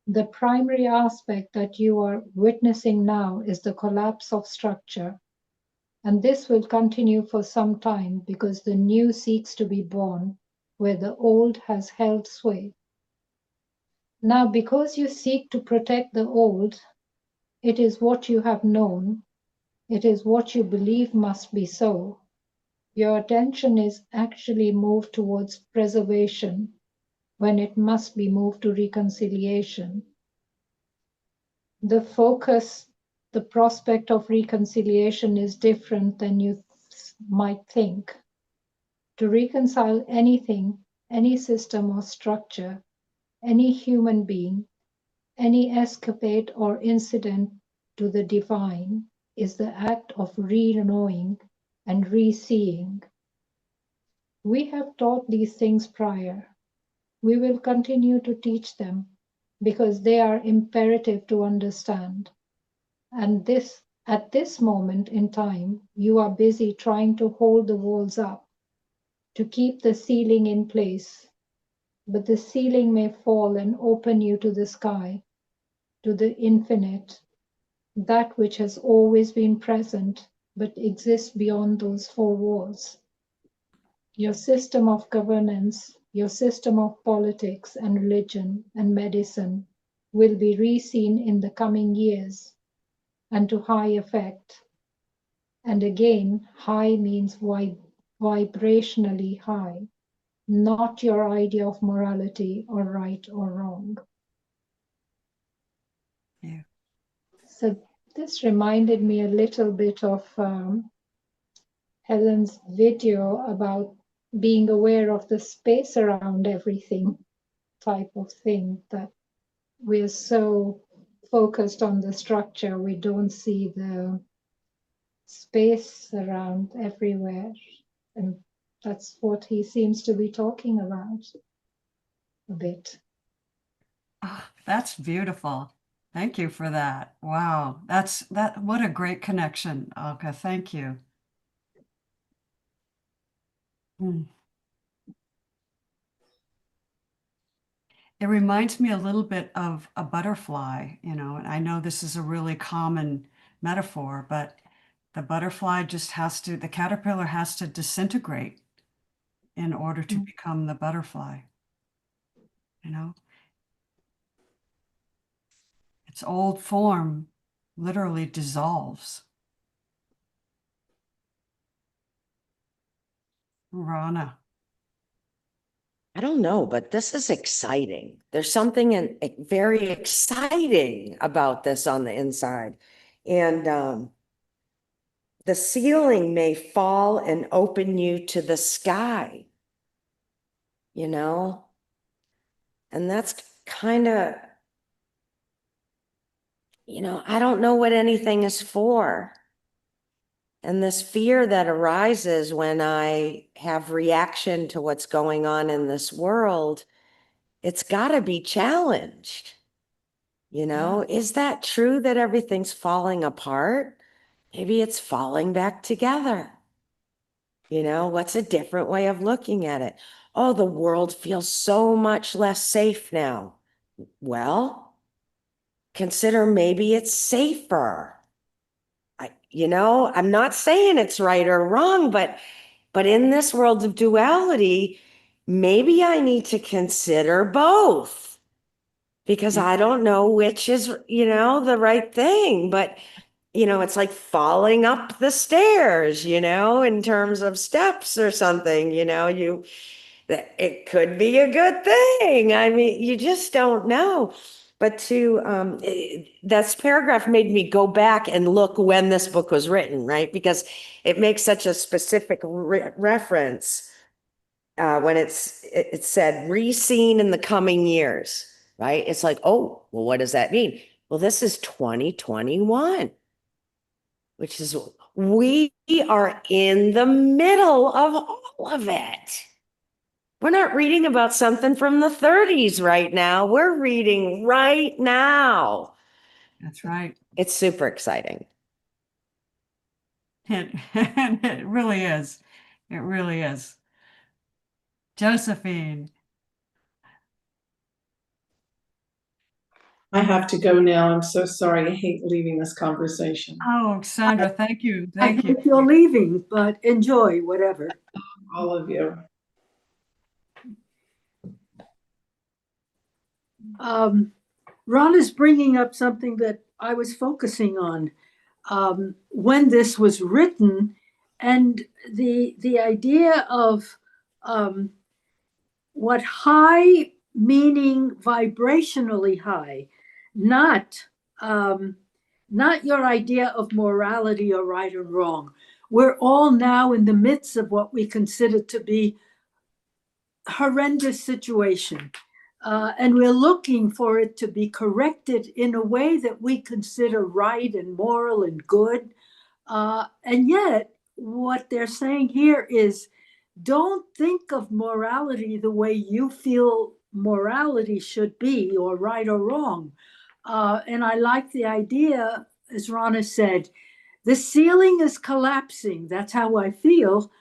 The primary aspect that you are witnessing now is the collapse of structure, And this will continue for some time because the new seeks to be born where the old has held sway. Now, because you seek to protect the old, it is what you have known, it is what you believe must be so. Your attention is actually moved towards preservation when it must be moved to reconciliation. The focus, the prospect of reconciliation is different than you might think. To reconcile anything, any system or structure, any human being, any escapade or incident to the divine is the act of re-knowing and re-seeing. We have taught these things prior. We will continue to teach them because they are imperative to understand. And at this moment in time, you are busy trying to hold the walls up, to keep the ceiling in place. But the ceiling may fall and open you to the sky, to the infinite, that which has always been present but exists beyond those four walls. Your system of governance, your system of politics and religion and medicine will be re-seen in the coming years and to high effect. And again, high means vibrationally high, not your idea of morality or right or wrong. Yeah. So this reminded me a little bit of Helen's video about being aware of the space around everything type of thing, that we're so focused on the structure, we don't see the space around everywhere. And that's what he seems to be talking about a bit. Oh, that's beautiful. Thank you for that. Wow. What a great connection, Alka. Thank you. Hmm. It reminds me a little bit of a butterfly, and I know this is a really common metaphor, but the caterpillar has to disintegrate in order to become the butterfly. Its old form literally dissolves. Rana. I don't know, but this is exciting. There's something very exciting about this on the inside. And the ceiling may fall and open you to the sky, And that's kind of, I don't know what anything is for. And this fear that arises when I have reaction to what's going on in this world, it's got to be challenged. Is that true that everything's falling apart? Maybe it's falling back together. What's a different way of looking at it? Oh, the world feels so much less safe now. Well, consider maybe it's safer. I'm not saying it's right or wrong, but in this world of duality, maybe I need to consider both, because I don't know which is, the right thing. But, it's like falling up the stairs, in terms of steps or something, it could be a good thing. I mean, you just don't know. But that paragraph made me go back and look when this book was written, right? Because it makes such a specific reference when it said re-seen in the coming years, right? It's like, oh, well, what does that mean? Well, this is 2021, which is, we are in the middle of all of it. We're not reading about something from the 30s right now. We're reading right now. That's right. It's super exciting. It really is. It really is. Josephine. I have to go now. I'm so sorry. I hate leaving this conversation. Oh, Sandra, thank you. I Thank you. think you're leaving, but enjoy whatever. All of you. Ron is bringing up something that I was focusing on when this was written, and the idea of what high meaning vibrationally high, not not your idea of morality or right or wrong. We're all now in the midst of what we consider to be horrendous situation. And we're looking for it to be corrected in a way that we consider right and moral and good. And yet, what they're saying here is don't think of morality the way you feel morality should be, or right or wrong. And I like the idea, as Rana said, the ceiling is collapsing. That's how I feel.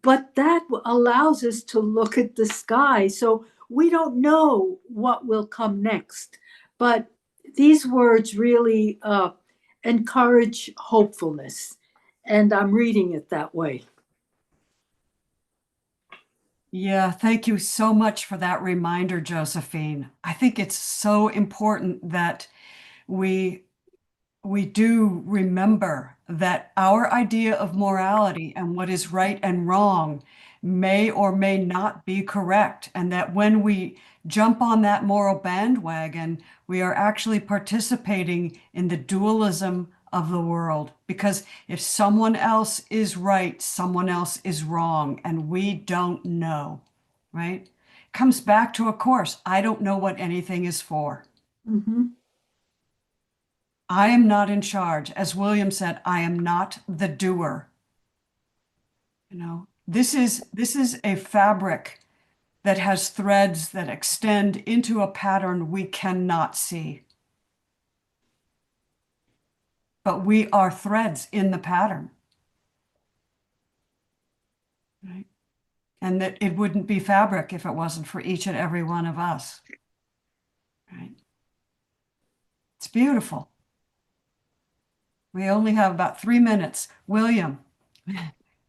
But that allows us to look at the sky. So we don't know what will come next. But these words really encourage hopefulness. And I'm reading it that way. Yeah, thank you so much for that reminder, Josephine. I think it's so important that we do remember that our idea of morality and what is right and wrong may or may not be correct, and that when we jump on that moral bandwagon, we are actually participating in the dualism of the world. Because if someone else is right, someone else is wrong, and we don't know, right? Comes back to, of course, I don't know what anything is for. Mm-hmm. I am not in charge. As William said, I am not the doer. You know, this is a fabric that has threads that extend into a pattern we cannot see. But we are threads in the pattern. Right? And that it wouldn't be fabric if it wasn't for each and every one of us. Right? It's beautiful. We only have about 3 minutes. William,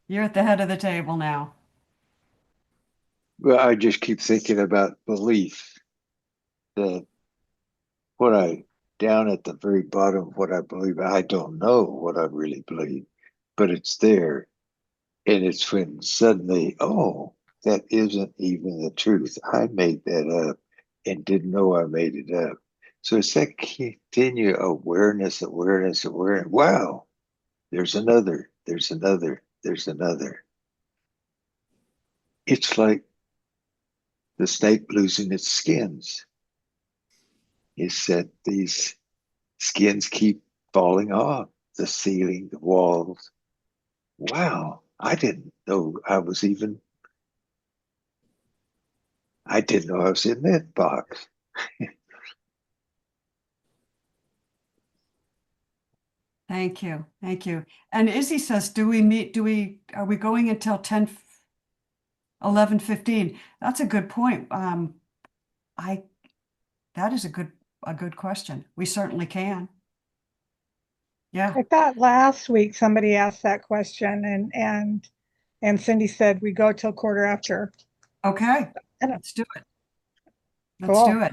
you're at the head of the table now. Well, I just keep thinking about belief, that what I, down at the very bottom of what I believe, I don't know what I really believe, but it's there. And it's when suddenly, oh, that isn't even the truth. I made that up and didn't know I made it up. So it's that continued awareness. Wow, there's another, there's another, there's another. It's like the snake losing its skins. It's that these skins keep falling off the ceiling, the walls. Wow, I didn't know I was in that box. Thank you. Thank you. And Izzy says, are we going until 11:15? That's a good point. That is a good question. We certainly can. Yeah. I thought last week somebody asked that question, and Cindy said we go till quarter after. Okay. Let's do it. Let's Cool. do it.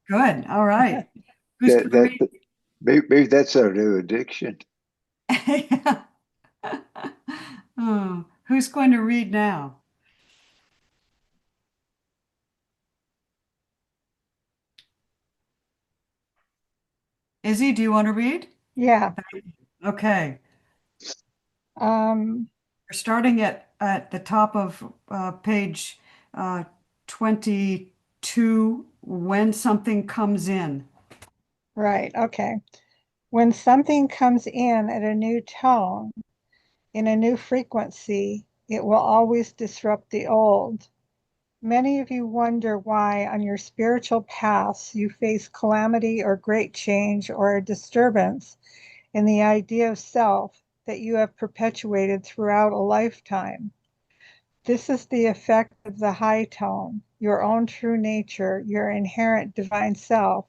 Good. All right. Who's That, gonna that, maybe that's our new addiction. read? Oh, who's going to read now? Izzy, do you want to read? Yeah. Okay. Um, We're starting at the top of page 22, when something comes in. right. Okay. When something comes in at a new tone, in a new frequency, it will always disrupt the old. Many of you wonder why on your spiritual paths you face calamity or great change or a disturbance in the idea of self that you have perpetuated throughout a lifetime. This is the effect of the high tone, your own true nature, your inherent divine self,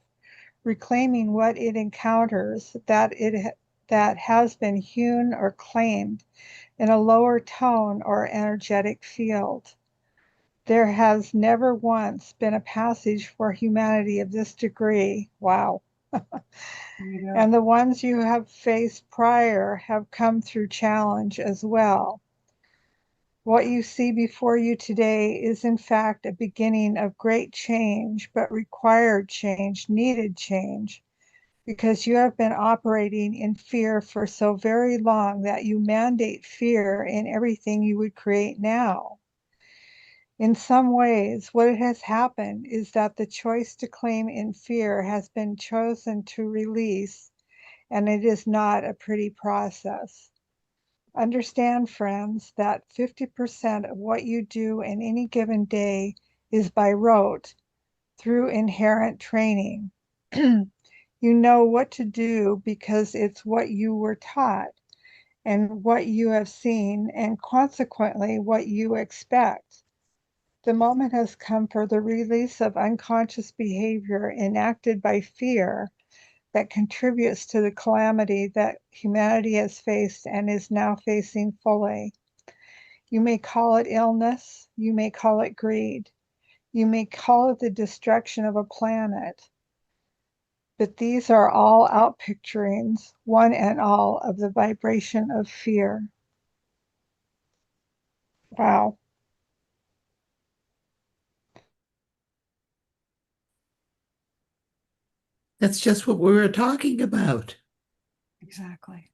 reclaiming what it encounters that has been hewn or claimed in a lower tone or energetic field. There has never once been a passage for humanity of this degree. Wow. And the ones you have faced prior have come through challenge as well. What you see before you today is in fact a beginning of great change, but required change, needed change, because you have been operating in fear for so very long that you mandate fear in everything you would create now. In some ways, what has happened is that the choice to claim in fear has been chosen to release, and it is not a pretty process. Understand, friends, that 50% of what you do in any given day is by rote, through inherent training. You know what to do because it's what you were taught and what you have seen, and consequently, what you expect. The moment has come for the release of unconscious behavior enacted by fear that contributes to the calamity that humanity has faced and is now facing fully. You may call it illness, you may call it greed, you may call it the destruction of a planet, but these are all outpicturings, one and all, of the vibration of fear. Wow. That's just what we were talking about. Exactly.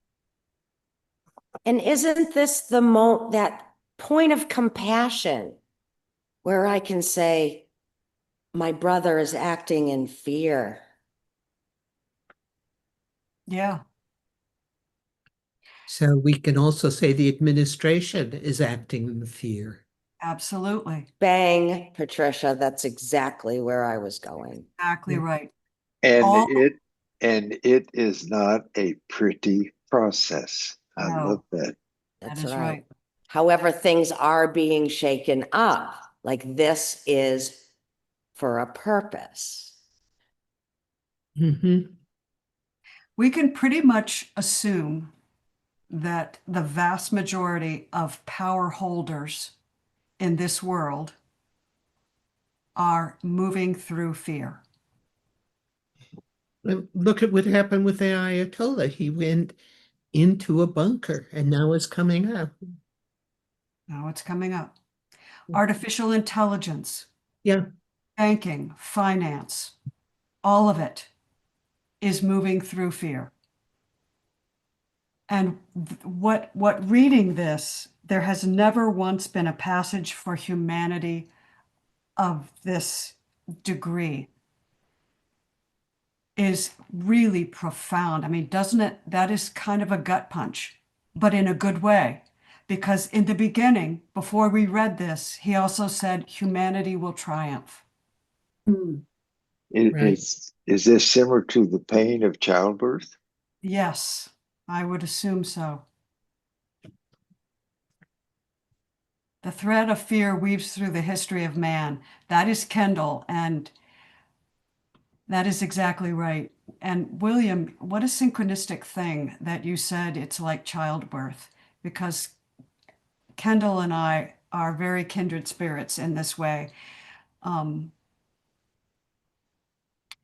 And isn't this that point of compassion where I can say, my brother is acting in fear? Yeah. So we can also say the administration is acting in fear. Absolutely. Bang, Patricia, that's exactly where I was going. Exactly Yeah. right. And All- it is not a pretty process. I No. love that. That's That is right. right. However, things are being shaken up, like this is for a purpose. Mm-hmm. We can pretty much assume that the vast majority of power holders in this world are moving through fear. Look at what happened with the Ayatollah. He went into a bunker and now it's coming out. Now it's coming up. Artificial intelligence, Yeah. banking, finance, all of it is moving through fear. And what reading this, there has never once been a passage for humanity of this degree is really profound. I mean, doesn't it? That is kind of a gut punch, but in a good way. Because in the beginning, before we read this, he also said humanity will triumph. Right. Is this similar to the pain of childbirth? Yes, I would assume so. The thread of fear weaves through the history of man. That is Kendall, and that is exactly right. And William, what a synchronistic thing that you said it's like childbirth, because Kendall and I are very kindred spirits in this way.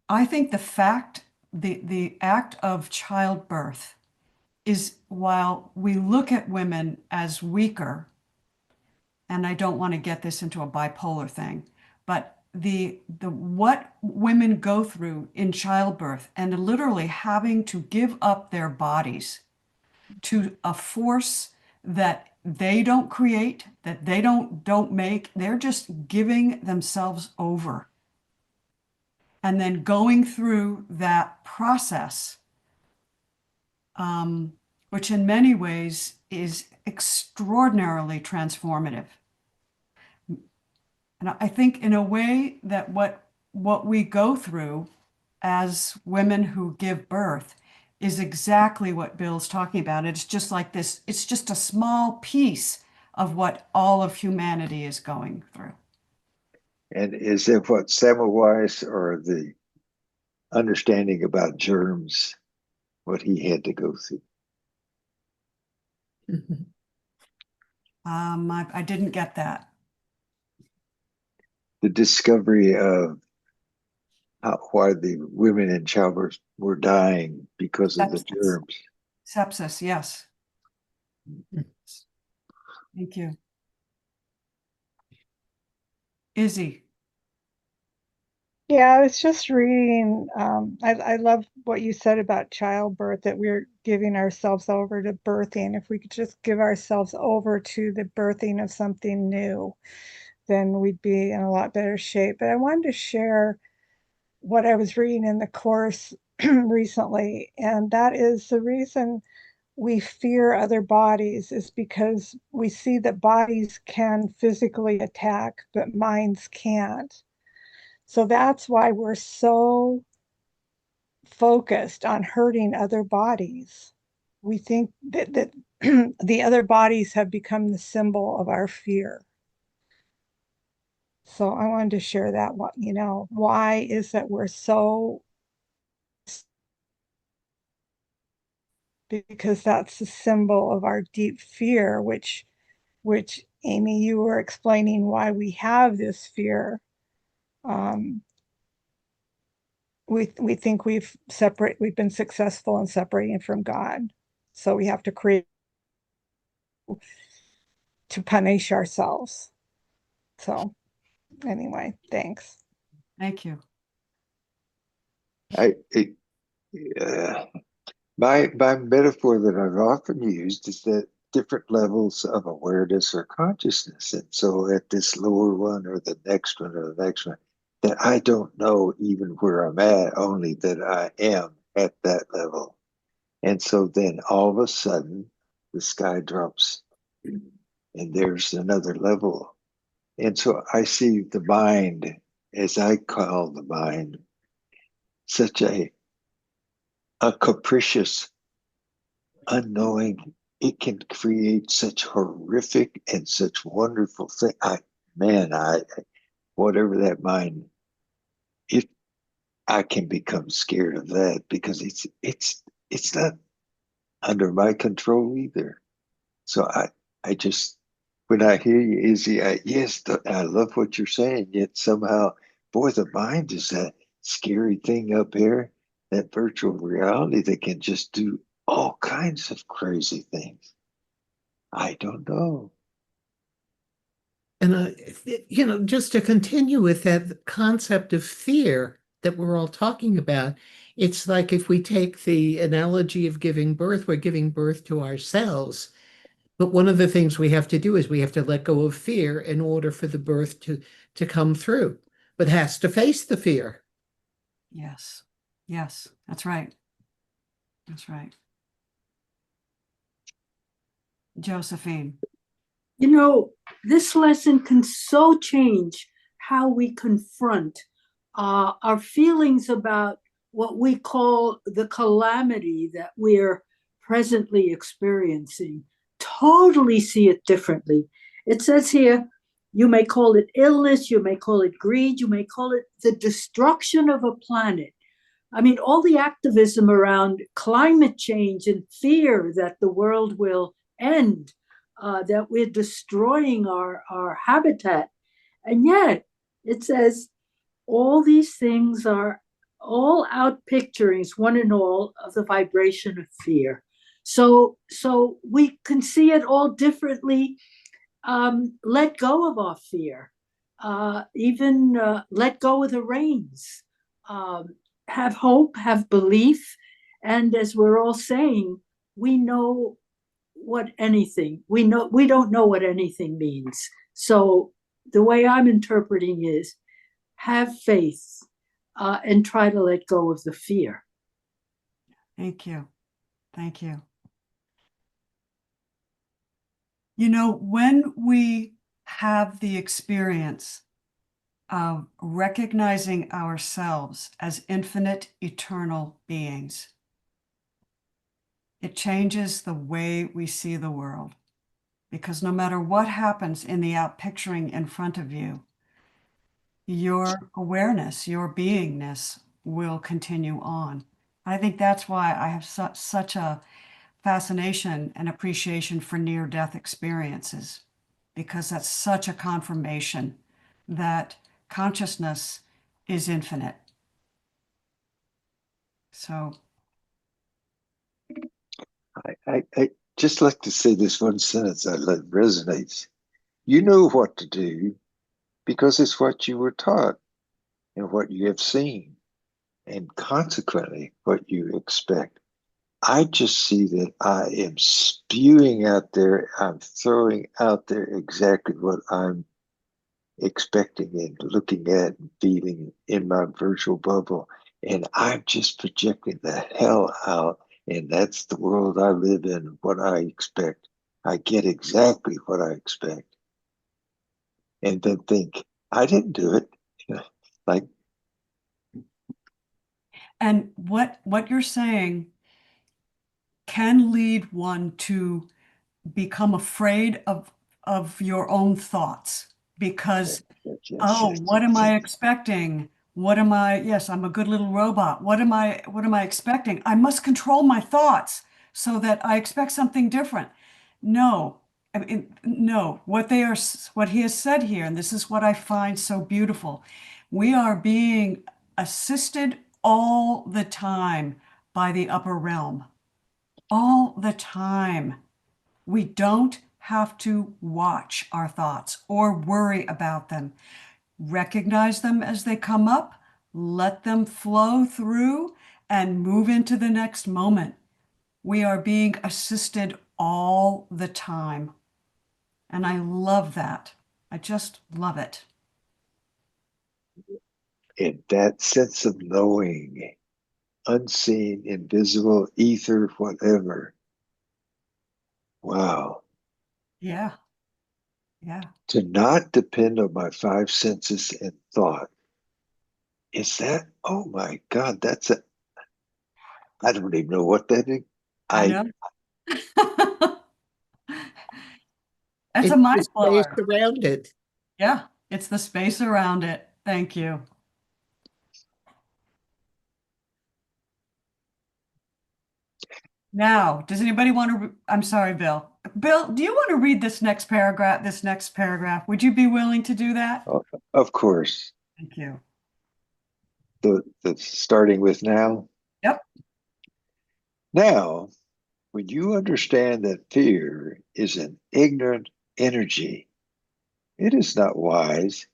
I think the act of childbirth is, while we look at women as weaker, and I don't want to get this into a bipolar thing, but the what women go through in childbirth and literally having to give up their bodies to a force that they don't create, that they don't make, they're just giving themselves over. And then going through that process, which in many ways is extraordinarily transformative. And I think in a way that what we go through as women who give birth is exactly what Bill's talking about. It's just like this, it's just a small piece of what all of humanity is going through. And is it what Semmelweis or understanding about germs, what he had to go through. Mhm. I didn't get that. The discovery of why the women in childbirth were dying because of the Sepsis. germs. Sepsis, yes. Thank you. Izzy. Yeah, I was just reading. I love what you said about childbirth, that we're giving ourselves over to birthing. If we could just give ourselves over to the birthing of something new, then we'd be in a lot better shape. But I wanted to share what I was reading in the course recently, and that is the reason we fear other bodies is because we see that bodies can physically attack, but minds can't. So that's why we're so focused on hurting other bodies. We think that the other bodies have become the symbol of our fear. So I wanted to share that. Why is that we're so, because that's the symbol of our deep fear, which Amy, you were explaining why we have this fear. We think we've been successful in separating from God. So we have to create to punish ourselves. So anyway, thanks. Thank you. My metaphor that I've often used is that different levels of awareness or consciousness. And so at this lower one or the next one or the next one, that I don't know even where I'm at, only that I am at that level. And so then all of a sudden, the sky drops and there's another level. And so I see the mind, as I call the mind, such a capricious, unknowing, it can create such horrific and such wonderful thing. Whatever that mind, if I can become scared of that because it's not under my control either. So I just, when I hear you, Izzy, I love what you're saying. Yet somehow, boy, the mind is that scary thing up here, that virtual reality that can just do all kinds of crazy things. I don't know. And, just to continue with that concept of fear that we're all talking about, it's like if we take the analogy of giving birth, we're giving birth to ourselves. But one of the things we have to do is we have to let go of fear in order for the birth to come through, but has to face the fear. Yes. Yes, that's right. That's right. Josephine. This lesson can so change how we confront our feelings about what we call the calamity that we're presently experiencing. Totally see it differently. It says here, you may call it illness, you may call it greed, you may call it the destruction of a planet. I mean, all the activism around climate change and fear that the world will end, that we're destroying our habitat. And yet it says all these things are all out picturings, one and all, of the vibration of fear. So we can see it all differently. Let go of our fear. Even let go of the reins. Have hope, have belief. And as we're all saying, we know we don't know what anything means. So the way I'm interpreting is have faith and try to let go of the fear. Thank you. Thank you. When we have the experience of recognizing ourselves as infinite, eternal beings, it changes the way we see the world. Because no matter what happens in the outpicturing in front of you, your awareness, your beingness will continue on. I think that's why I have such a fascination and appreciation for near-death experiences, because that's such a confirmation that consciousness is infinite. So I just like to say this one sentence I let resonates. You know what to do because it's what you were taught and what you have seen, and consequently what you expect. I just see that I am spewing out there, I'm throwing out there exactly what I'm expecting and looking at and feeling in my virtual bubble. And I'm just projecting the hell out. And that's the world I live in, what I expect. I get exactly what I expect. And then think, I didn't do it. Like, and what you're saying can lead one to become afraid of your own thoughts, because oh, what am I expecting? What am I? Yes, I'm a good little robot. What am I expecting? I must control my thoughts so that I expect something different. No, I mean, no, what he has said here, and this is what I find so beautiful. We are being assisted all the time by the upper realm. All the time. We don't have to watch our thoughts or worry about them. Recognize them as they come up, let them flow through, and move into the next moment. We are being assisted all the time. And I love that. I just love it. in that sense of knowing, unseen, invisible, ether, whatever. Wow. Yeah. Yeah. To not depend on my five senses and thought. Is that, oh my God, I don't even know what that is. I know. That's a It's the mind space blower. around it. Yeah. It's the space around it. Thank you. Now, does anybody want to, I'm sorry, Bill. Bill, do you want to read this next paragraph? Would you be willing to do that? Of course. Thank you. The starting with now. Yep. Now, when you understand that fear is an ignorant energy, it is not wise.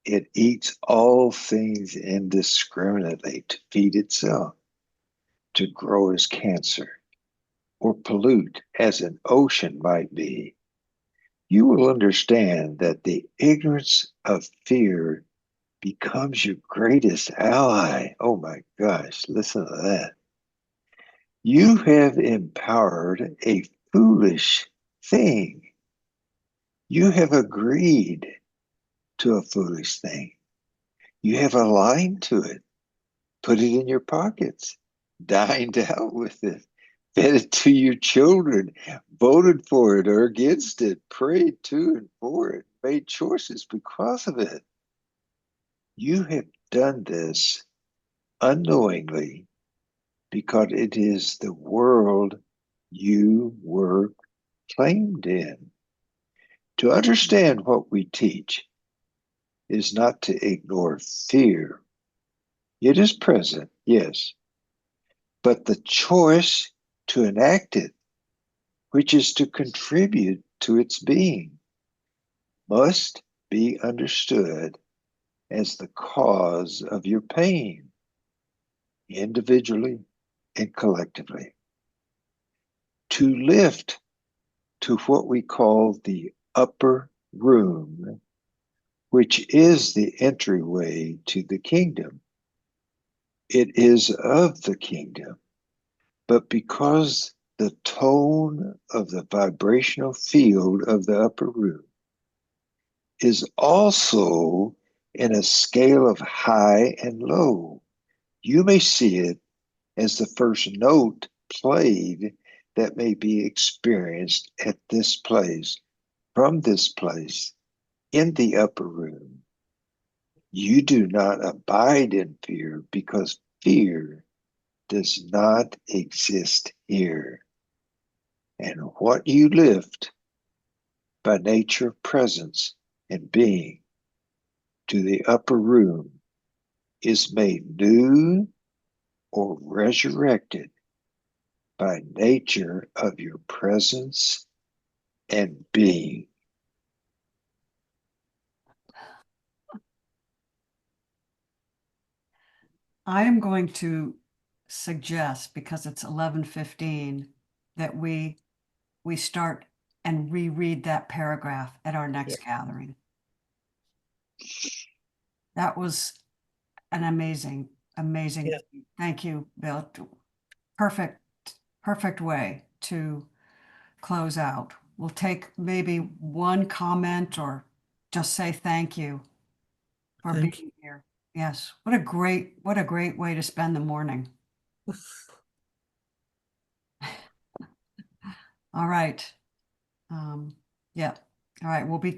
It eats all things indiscriminately to feed itself, to grow as cancer, or pollute as an ocean might be. You will understand that the ignorance of fear becomes your greatest ally. Oh my gosh, listen to that. You have empowered a foolish thing. You have agreed to a foolish thing. You have aligned to it, put it in your pockets, dined out with it, fed it to your children, voted for it or against it, prayed to and for it, made choices because of it. You have done this unknowingly because it is the world you were claimed in. To understand what we teach is not to ignore fear. It is present, yes, but the choice to enact it, which is to contribute to its being, must be understood as the cause of your pain, individually and collectively. To lift to what we call the upper room, which is the entryway to the kingdom. It is of the kingdom, but because the tone of the vibrational field of the upper room is also in a scale of high and low, you may see it as the first note played that may be experienced at this place, from this place, in the upper room. You do not abide in fear because fear does not exist here. And what you lift by nature of presence and being to the upper room is made new or resurrected by nature of your presence and being. I am going to suggest, because it's 11:15, that we start and reread that paragraph at our next gathering. That was an amazing, amazing. Yeah. Thank you, Bill. Perfect way to close out. We'll take maybe one comment or just say thank you for Thank being here. Yes, what a great way to spend the morning. All right. Yeah. All right. We'll be